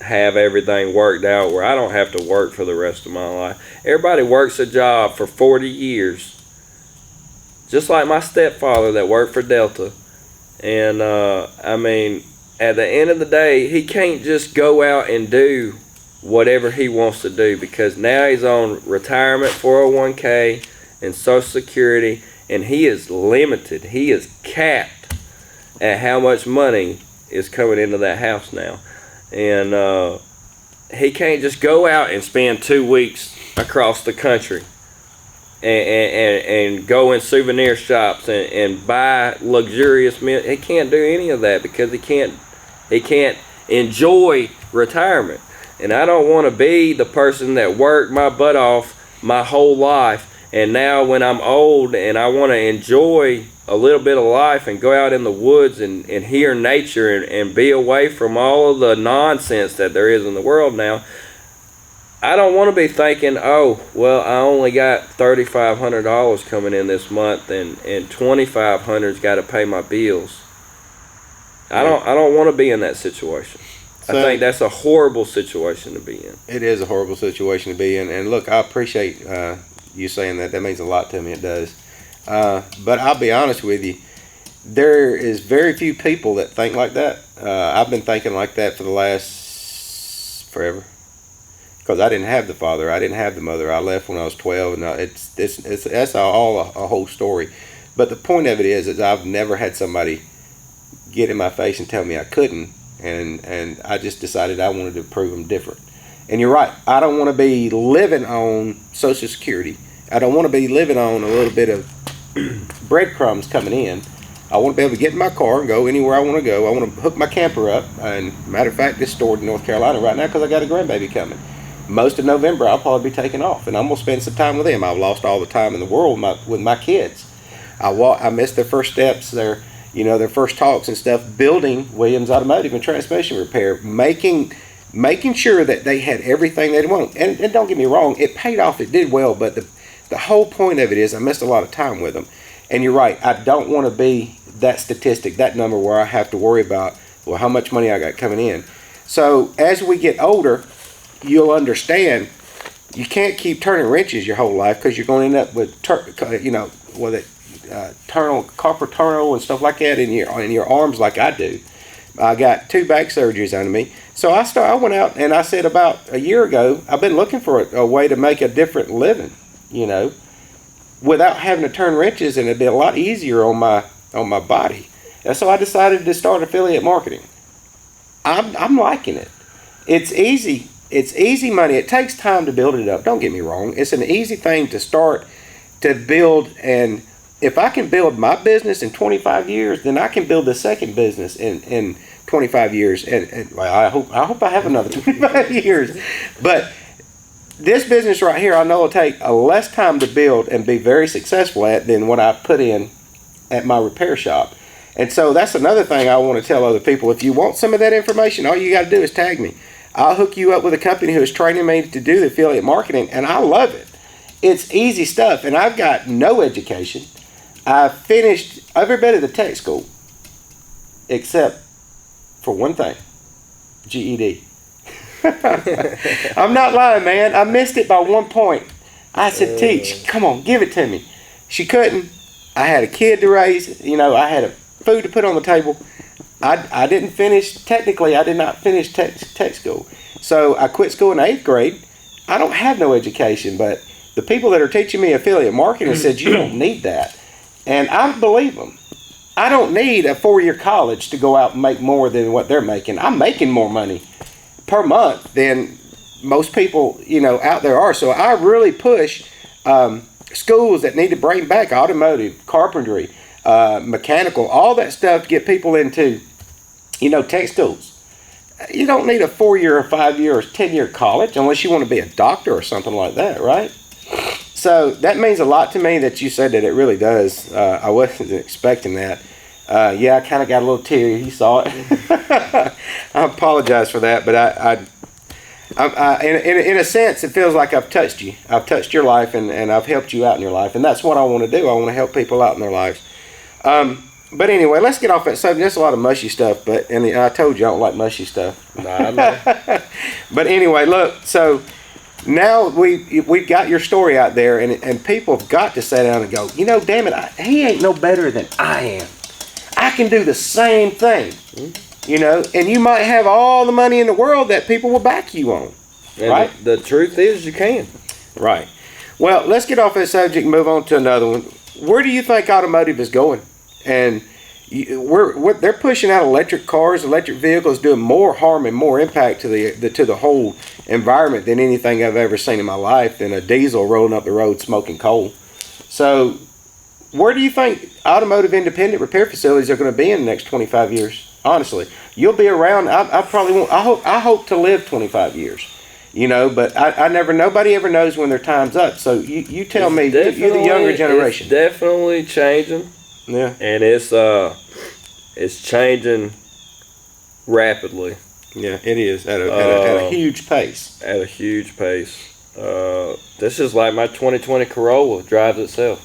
have everything worked out where I don't have to work for the rest of my life. Everybody works a job for 40 years, just like my stepfather that worked for Delta. And I mean, at the end of the day, he can't just go out and do whatever he wants to do, because now he's on retirement 401k and Social Security, and he is limited. He is capped at how much money is coming into that house now. And he can't just go out and spend 2 weeks across the country and go in souvenir shops and buy luxurious meals. He can't do any of that because he can't enjoy retirement. And I don't want to be the person that worked my butt off my whole life, and now when I'm old and I want to enjoy a little bit of life and go out in the woods and hear nature and be away from all of the nonsense that there is in the world now, I don't want to be thinking, oh, well, I only got $3,500 coming in this month, and $2,500's got to pay my bills. I don't want to be in that situation. So, I think that's a horrible situation to be in. It is a horrible situation to be in. And look, I appreciate you saying that. That means a lot to me. It does. But I'll be honest with you. There is very few people that think like that. I've been thinking like that for the last forever. Because I didn't have the father. I didn't have the mother. I left when I was 12. And that's all a whole story. But the point of it is I've never had somebody get in my face and tell me I couldn't. And I just decided I wanted to prove them different. And you're right. I don't want to be living on Social Security. I don't want to be living on a little bit of breadcrumbs coming in. I want to be able to get in my car and go anywhere I want to go. I want to hook my camper up. And matter of fact, it's stored in North Carolina right now because I got a grandbaby coming. Most of November, I'll probably be taking off, and I'm going to spend some time with them. I've lost all the time in the world with my kids. I missed their first steps, their first talks and stuff, building Williams Automotive and transmission repair, making sure that they had everything they'd want. And don't get me wrong, it paid off, it did well, but the whole point of it is I missed a lot of time with them. And you're right, I don't want to be that statistic, that number where I have to worry about, well, how much money I got coming in. So as we get older, you'll understand you can't keep turning wrenches your whole life because you're going to end up with carpal tunnel and stuff like that in your arms like I do. I got 2 back surgeries under me. So I went out and I said about a year ago, I've been looking for a way to make a different living, without having to turn wrenches, and it'd be a lot easier on my body. And so I decided to start affiliate marketing. I'm liking it. It's easy. It's easy money. It takes time to build it up. Don't get me wrong. It's an easy thing to start to build, and if I can build my business in 25 years, then I can build the second business in 25 years. And I hope I have another 25 years. But this business right here, I know will take less time to build and be very successful at than what I put in at my repair shop. And so that's another thing I want to tell other people. If you want some of that information, all you got to do is tag me. I'll hook you up with a company who is training me to do the affiliate marketing, and I love it. It's easy stuff, and I've got no education. I finished every bit of the tech school, except for one thing, GED. I'm not lying, man. I missed it by 1 point. I said, teach, come on, give it to me. She couldn't. I had a kid to raise. I had food to put on the table. I didn't finish, technically, I did not finish tech school. So I quit school in 8th grade. I don't have no education, but the people that are teaching me affiliate marketing said, you don't need that. And I believe them. I don't need a 4-year college to go out and make more than what they're making. I'm making more money per month than most people, out there are. So I really push schools that need to bring back automotive, carpentry, mechanical, all that stuff to get people into, tech schools. You don't need a 4-year or 5-year or 10-year college unless you want to be a doctor or something like that, right? So that means a lot to me that you said that. It really does. I wasn't expecting that. Yeah, I kind of got a little teary. You saw it. I apologize for that, but in a sense, it feels like I've touched you. I've touched your life, and I've helped you out in your life, and that's what I want to do. I want to help people out in their lives. But anyway, let's get off that subject. There's a lot of mushy stuff, and I told you I don't like mushy stuff. Nah, I know. But anyway, look, so now we've got your story out there, and people have got to sit down and go, damn it, he ain't no better than I am. I can do the same thing, and you might have all the money in the world that people will back you on, and right? The truth is you can. Right. Well, let's get off that subject and move on to another one. Where do you think automotive is going? And they're pushing out electric cars, electric vehicles, doing more harm and more impact to the whole environment than anything I've ever seen in my life, than a diesel rolling up the road smoking coal. So where do you think automotive independent repair facilities are going to be in the next 25 years? Honestly, you'll be around. I probably won't. I hope to live 25 years. You know, but I never. Nobody ever knows when their time's up. So you tell me. You're the younger generation. It's definitely changing. Yeah. And it's changing rapidly. Yeah, it is at a huge pace. At a huge pace. This is like my 2020 Corolla drives itself.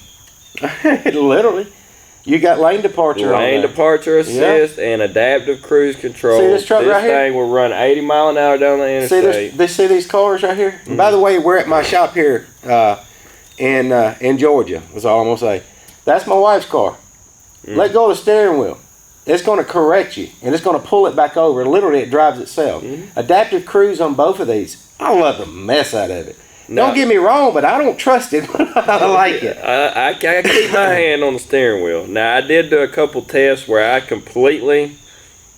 Literally. You got lane departure Lane departure assist and adaptive cruise control. See this truck right here? This thing will run 80 mile an hour down the interstate. See these cars right here? Mm-hmm. By the way, we're at my shop here in Georgia, was all I'm going to say. That's my wife's car. Mm-hmm. Let go of the steering wheel. It's going to correct you, and it's going to pull it back over. Literally, it drives itself. Mm-hmm. Adaptive cruise on both of these. I love the mess out of it. No. Don't get me wrong, but I don't trust it. I like it. I keep my hand on the steering wheel. Now, I did do a couple tests where I completely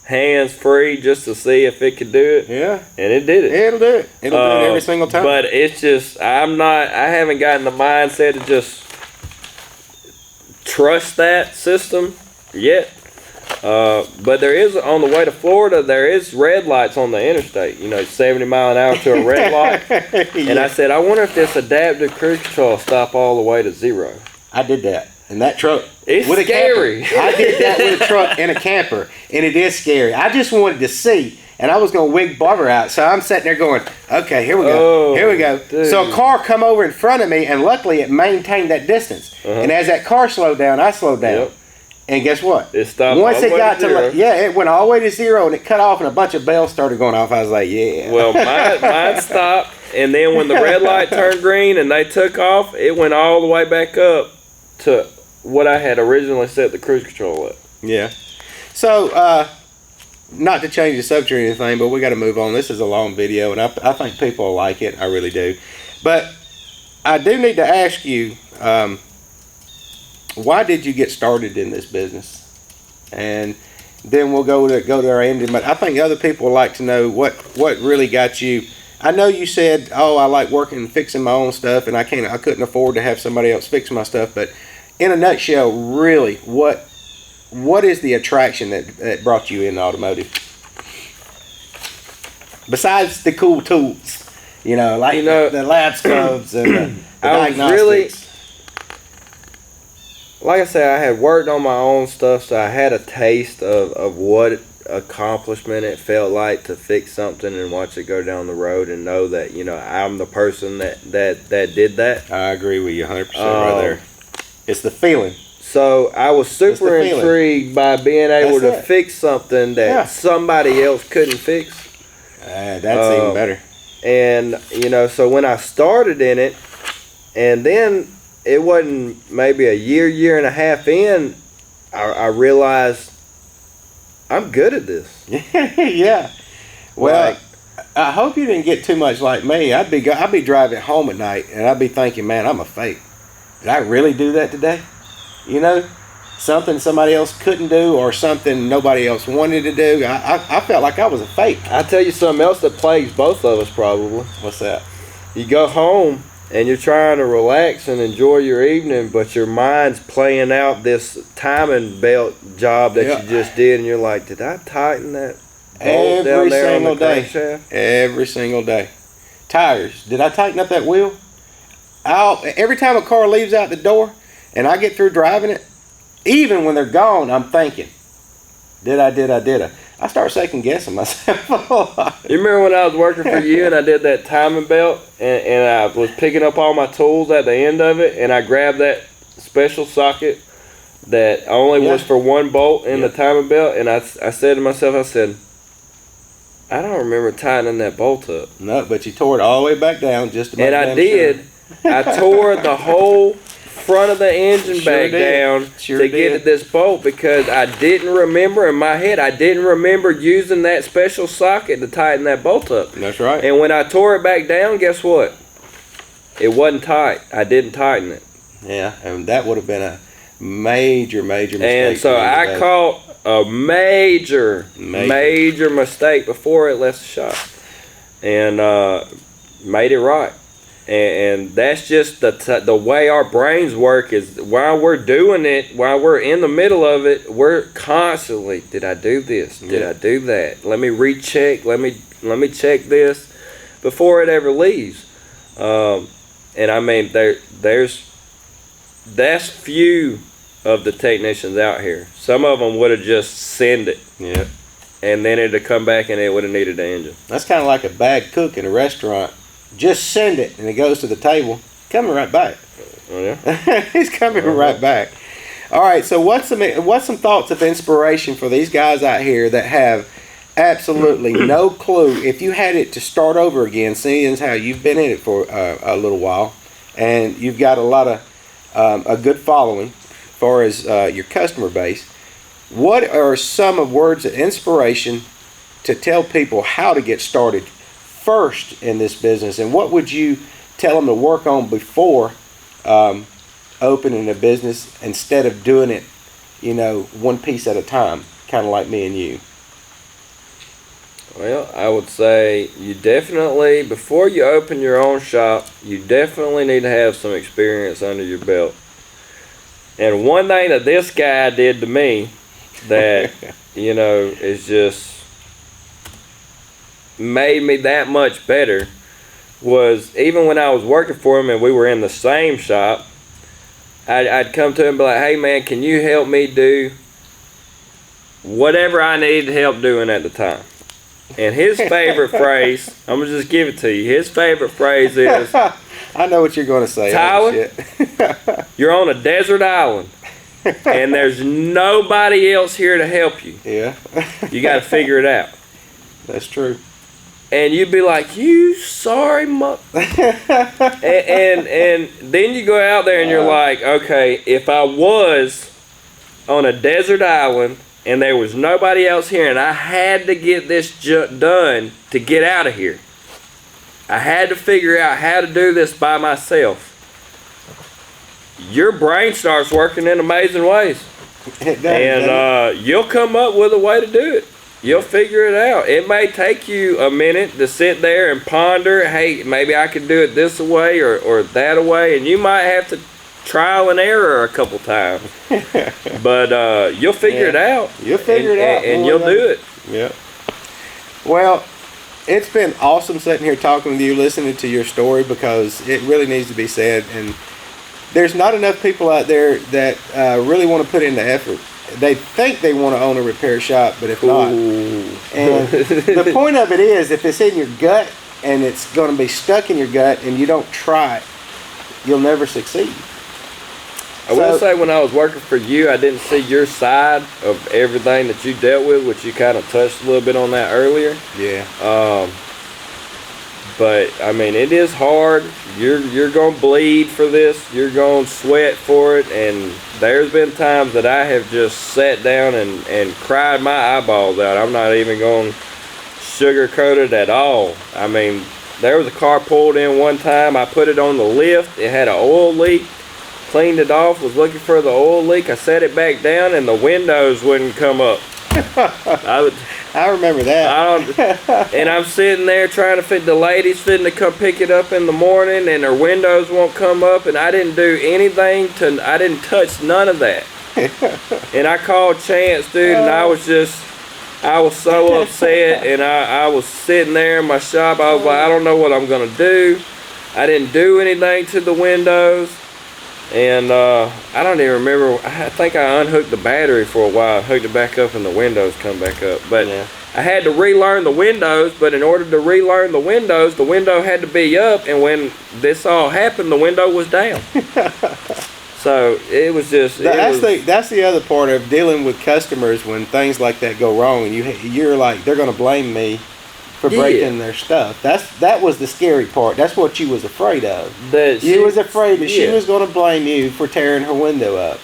hands-free just to see if it could do it. Yeah. And it did it. It'll do it. It'll do it every single time. But it's just, I haven't gotten the mindset to just trust that system yet. But there is, on the way to Florida, there is red lights on the interstate, 70 mile an hour to a red light. Yeah. And I said, I wonder if this adaptive cruise control will stop all the way to 0. I did that in that truck. It's with scary. I did that with a truck and a camper, and it is scary. I just wanted to see, and I was going to wig Barbara out. So I'm sitting there going, okay, here we go. Here we go. Dude. So a car come over in front of me, and luckily it maintained that distance. Uh-huh. And as that car slowed down, I slowed down. Yep. And guess what? It stopped. Once it got to it went all the way to 0, and it cut off, and a bunch of bells started going off. I was like, yeah. Well, mine stopped, and then when the red light turned green and they took off, it went all the way back up to what I had originally set the cruise control at. Yeah. So, not to change the subject or anything, but we got to move on. This is a long video, and I think people will like it. I really do. But I do need to ask you. Why did you get started in this business? And then we'll go to our ending. But I think other people would like to know what really got you. I know you said, "Oh, I like working and fixing my own stuff, and I couldn't afford to have somebody else fix my stuff." But in a nutshell, really, what is the attraction that brought you into automotive? Besides the cool tools, like the lab scopes and the diagnostics. Like I said, I had worked on my own stuff, so I had a taste of what accomplishment it felt like to fix something and watch it go down the road and know that, I'm the person that did that. I agree with you 100% right there. It's the feeling. So I was super intrigued by being able to fix something that somebody else couldn't fix. That's even better. And, so when I started in it, and then it wasn't maybe a year and a half in, I realized I'm good at this. Yeah. Well, I hope you didn't get too much like me. I'd be driving home at night, and I'd be thinking, man, I'm a fake. Did I really do that today? Something somebody else couldn't do, or something nobody else wanted to do. I felt like I was a fake. I'll tell you something else that plagues both of us probably. What's that? You go home, and you're trying to relax and enjoy your evening, but your mind's playing out this timing belt job that you just did, and you're like, did I tighten that bolt down there on the crankshaft? Every single day. Tires. Did I tighten up that wheel? Every time a car leaves out the door and I get through driving it, even when they're gone, I'm thinking, did I? I start second guessing myself. You remember when I was working for you and I did that timing belt and I was picking up all my tools at the end of it, and I grabbed that special socket that only was for one bolt in the timing belt, and I said to myself, I don't remember tightening that bolt up. No, but you tore it all the way back down just about. And I did. Sure. I tore the whole front of the engine back down to get at this bolt because I didn't remember in my head. I didn't remember using that special socket to tighten that bolt up. That's right. And when I tore it back down, guess what? It wasn't tight. I didn't tighten it. Yeah, and that would have been a major mistake. And so I caught a major mistake before it left the shop, and made it right. And that's just the way our brains work. Is while we're doing it, while we're in the middle of it, we're constantly, did I do this? Did I do that? Let me recheck. Let me check this before it ever leaves. And I mean, that's few of the technicians out here. Some of them would have just sent it. Yeah. And then it'd have come back and it would have needed the engine. That's kind of like a bad cook in a restaurant. Just send it, and it goes to the table. Coming right back. Oh, yeah? He's coming right back. All right, so what's some thoughts of inspiration for these guys out here that have absolutely no clue? If you had it to start over again, seeing as how you've been in it for a little while, and you've got a lot of a good following as far as your customer base, what are some of words of inspiration to tell people how to get started first in this business, and what would you tell them to work on before opening a business instead of doing it, one piece at a time, kind of like me and you? Well, I would say you definitely, before you open your own shop, you definitely need to have some experience under your belt. And one thing that this guy did to me that, is just made me that much better was, even when I was working for him and we were in the same shop, I'd come to him and be like, hey man, can you help me do whatever I needed help doing at the time? And his favorite phrase, I'm going to just give it to you. His favorite phrase is, I know what you're going to say. Tyler, you're on a desert island and there's nobody else here to help you. Yeah. You got to figure it out. That's true. And you'd be like, you sorry and then you go out there and you're like, okay, if I was on a desert island and there was nobody else here and I had to get this done to get out of here, I had to figure out how to do this by myself. Your brain starts working in amazing ways. It does, and you'll come up with a way to do it. You'll figure it out. It may take you a minute to sit there and ponder, hey, maybe I could do it this way or that way, and you might have to trial and error a couple times. But you'll figure it out. You'll figure it out. And you'll do it. Yeah. Well, it's been awesome sitting here talking with you, listening to your story, because it really needs to be said. And there's not enough people out there that really want to put in the effort. They think they want to own a repair shop, but if not. And the point of it is, if it's in your gut and it's going to be stuck in your gut and you don't try it, you'll never succeed. I will say, when I was working for you, I didn't see your side of everything that you dealt with, which you kind of touched a little bit on that earlier. Yeah. But I mean, it is hard. You're gonna bleed for this. You're gonna sweat for it. And there's been times that I have just sat down and cried my eyeballs out. I'm not even gonna sugarcoat it at all. I mean, there was a car pulled in one time. I put it on the lift. It had an oil leak. Cleaned it off. Was looking for the oil leak. I set it back down, and the windows wouldn't come up. I remember that. And I'm sitting there trying to fit. The lady's fitting to come pick it up in the morning, and her windows won't come up, and I didn't do anything I didn't touch none of that. And I called Chance, dude, and I was so upset, and I was sitting there in my shop. I was like, I don't know what I'm gonna do. I didn't do anything to the windows. And I don't even remember. I think I unhooked the battery for a while, hooked it back up, and the windows come back up. But yeah. I had to relearn the windows, but in order to relearn the window had to be up, and when this all happened, the window was down. So it was just... That's the other part of dealing with customers when things like that go wrong, and you're like, they're going to blame me for breaking their stuff. That was the scary part. That's what you was afraid of. You was afraid that she was going to blame you for tearing her window up.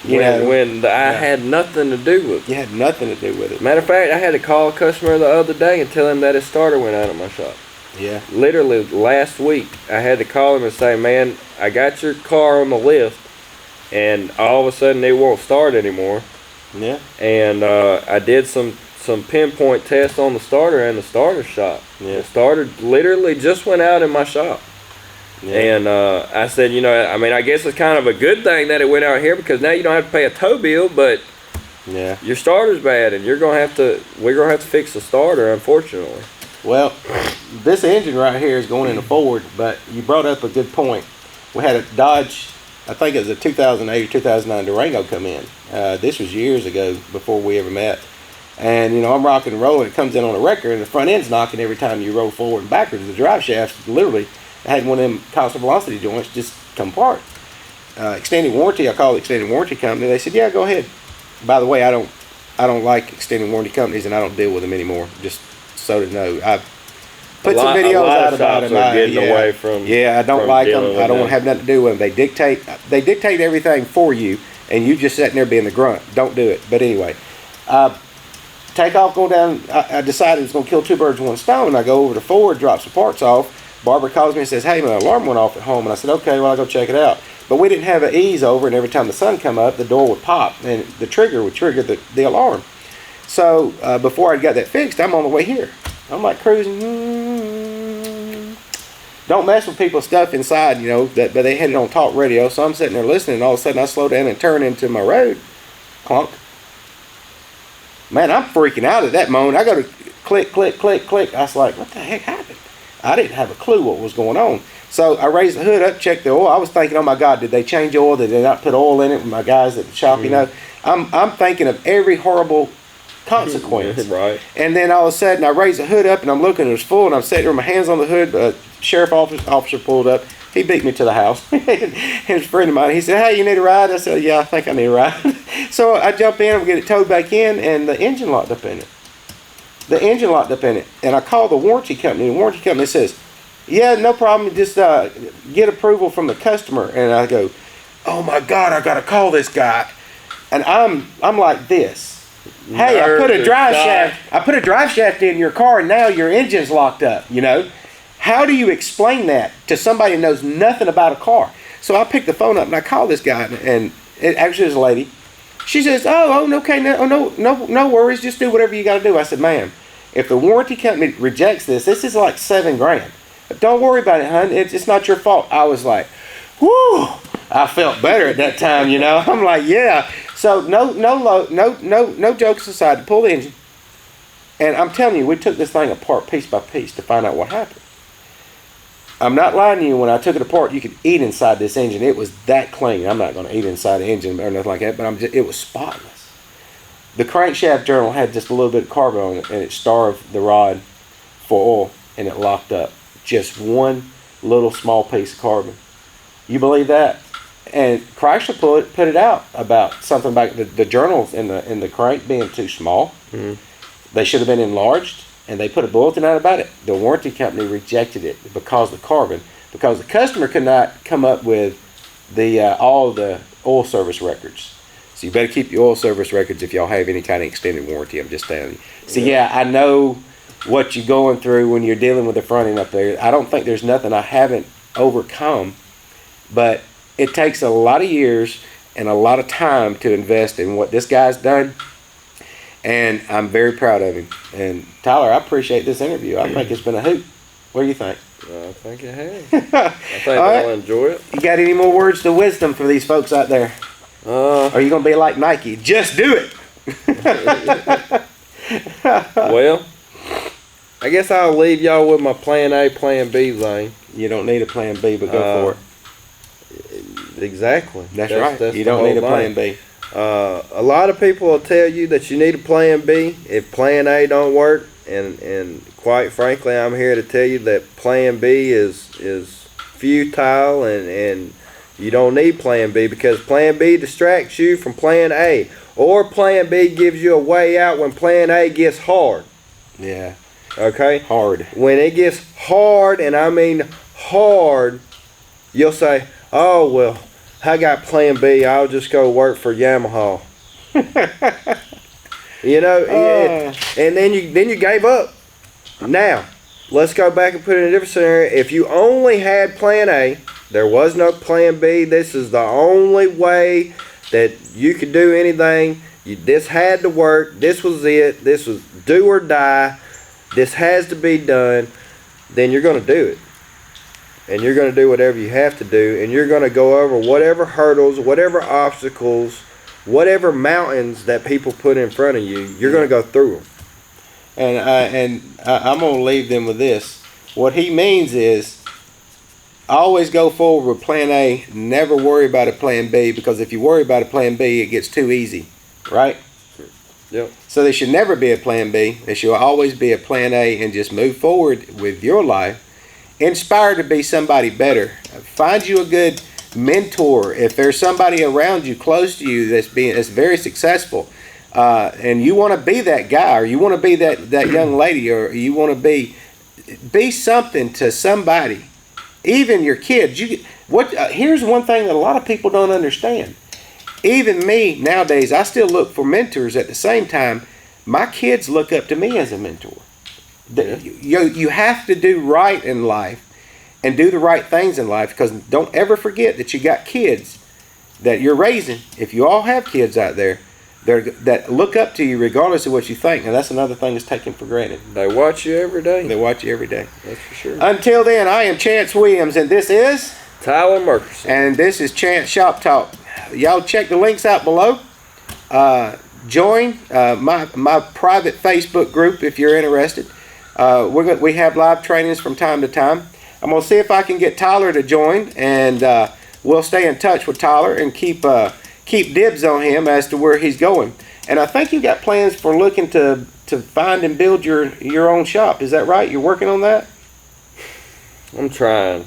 When I had nothing to do with it. You had nothing to do with it. Matter of fact, I had to call a customer the other day and tell him that his starter went out of my shop. Yeah. Literally last week, I had to call him and say, man, I got your car on the lift, and all of a sudden it won't start anymore. Yeah. And I did some pinpoint tests on the starter in the starter shop. Yeah. The starter literally just went out in my shop. Yeah. And I said, I mean, I guess it's kind of a good thing that it went out here because now you don't have to pay a tow bill, but Yeah. your starter's bad, and we're gonna have to fix the starter, unfortunately. Well, this engine right here is going in a Ford, but you brought up a good point. We had a Dodge, I think it was a 2008 or 2009 Durango come in. This was years ago before we ever met. And, I'm rocking and rolling. It comes in on a wrecker, and the front end's knocking every time you roll forward and backwards. The drive shaft literally had one of them constant velocity joints just come apart. Extended warranty, I called the extended warranty company. They said, yeah, go ahead. By the way, I don't like extended warranty companies, and I don't deal with them anymore. Just so to know, I've put some videos out about them. Away from. Yeah, I don't like them. I don't want to have nothing to do with them. They dictate everything for you, and you just sitting there being the grunt. Don't do it. But anyway, take off, go down. I decided I was going to kill two birds with one stone. I go over to Ford, drop some parts off. Barbara calls me and says, hey, my alarm went off at home. And I said, okay, well, I'll go check it out. But we didn't have an ease over, and every time the sun come up, the door would pop, and the trigger would trigger the alarm. So before I got that fixed, I'm on the way here. I'm like cruising. Don't mess with people's stuff inside, but they had it on talk radio. So I'm sitting there listening, and all of a sudden I slow down and turn into my road. Clunk. Man, I'm freaking out at that moment. I go to click, click, click, click. I was like, what the heck happened? I didn't have a clue what was going on. So I raised the hood up, checked the oil. I was thinking, oh my God, did they change oil? Did they not put oil in it? With my guys at the shop, I'm thinking of every horrible consequence. Right. And then all of a sudden I raised the hood up and I'm looking, it was full, and I'm sitting there with my hands on the hood. Sheriff officer pulled up. He beat me to the house. He was a friend of mine. He said, hey, you need a ride? I said, yeah, I think I need a ride. So I jump in and get it towed back in, and the engine locked up in it. And I called the warranty company. The warranty company says, yeah, no problem. Just get approval from the customer. And I go, oh my God, I got to call this guy. And I'm like this. Hey, I put a drive shaft in your car, and now your engine's locked up, How do you explain that to somebody who knows nothing about a car? So I picked the phone up and I called this guy, and it actually was a lady. She says, okay, no worries, just do whatever you got to do. I said, ma'am, if the warranty company rejects this is like $7,000. But don't worry about it, hon. It's not your fault. I was like, whoo! I felt better at that time, I'm like, yeah. So no jokes aside, to pull the engine. And I'm telling you, we took this thing apart piece by piece to find out what happened. I'm not lying to you. When I took it apart, you could eat inside this engine. It was that clean. I'm not going to eat inside the engine or nothing like that, but it was spotless. The crankshaft journal had just a little bit of carbon on it, and it starved the rod for oil, and it locked up. Just one little small piece of carbon. You believe that? And Chrysler put it out about something about the journals in the crank being too small. Mm-hmm. They should have been enlarged, and they put a bulletin out about it. The warranty company rejected it because of the carbon, because the customer could not come up with all the oil service records. So you better keep your oil service records if y'all have any kind of extended warranty. I'm just telling you. So yeah, I know what you're going through when you're dealing with the front end up there. I don't think there's nothing I haven't overcome, but it takes a lot of years and a lot of time to invest in what this guy's done, and I'm very proud of him. And Tyler, I appreciate this interview. I think it's been a hoot. What do you think? I think it has. I think they'll enjoy it. You got any more words of wisdom for these folks out there? Are you going to be like Nike? Just do it. Well, I guess I'll leave y'all with my plan A, plan B lane. You don't need a plan B, but go for it. Exactly. That's right. You don't need a plan B. A lot of people will tell you that you need a plan B if plan A don't work, and quite frankly, I'm here to tell you that plan B is futile, and you don't need plan B, because plan B distracts you from plan A, or plan B gives you a way out when plan A gets hard. Yeah. Okay? Hard. When it gets hard, and I mean hard, you'll say, oh, well, I got plan B. I'll just go work for Yamaha. And then you gave up. Now, let's go back and put it in a different scenario. If you only had plan A, there was no plan B, this is the only way that you could do anything. This had to work. This was it. This was do or die. This has to be done. Then you're going to do it. and you're going to do whatever you have to do, and you're going to go over whatever hurdles, whatever obstacles, whatever mountains that people put in front of you. You're going to go through them. And I'm going to leave them with this. What he means is, always go forward with plan A. Never worry about a plan B, because if you worry about a plan B, it gets too easy, right? Yep. So there should never be a plan B. There should always be a plan A, and just move forward with your life. Inspire to be somebody better. Find you a good mentor. If there's somebody around you, close to you, that's very successful, and you want to be that guy, or you want to be that young lady, or you want to be something to somebody, even your kids. Here's one thing that a lot of people don't understand. Even me nowadays, I still look for mentors. At the same time, my kids look up to me as a mentor. You have to do right in life and do the right things in life, because don't ever forget that you got kids that you're raising. If you all have kids out there that look up to you regardless of what you think, and that's another thing that's taken for granted. They watch you every day. They watch you every day. That's for sure. Until then, I am Chance Williams, and this is Tyler Murkerson. And this is Chance Shop Talk. Y'all check the links out below. Join my private Facebook group if you're interested. We have live trainings from time to time. I'm going to see if I can get Tyler to join, and we'll stay in touch with Tyler and keep dibs on him as to where he's going. And I think you got plans for looking to find and build your own shop. Is that right? You're working on that? I'm trying.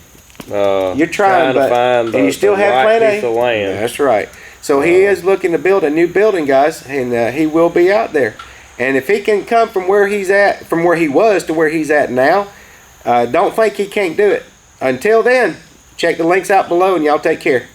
You're trying, to find and you still have right plan A. piece of land. That's right. So he is looking to build a new building, guys, and he will be out there. And if he can come from where he was to where he's at now, don't think he can't do it. Until then, check the links out below, and y'all take care.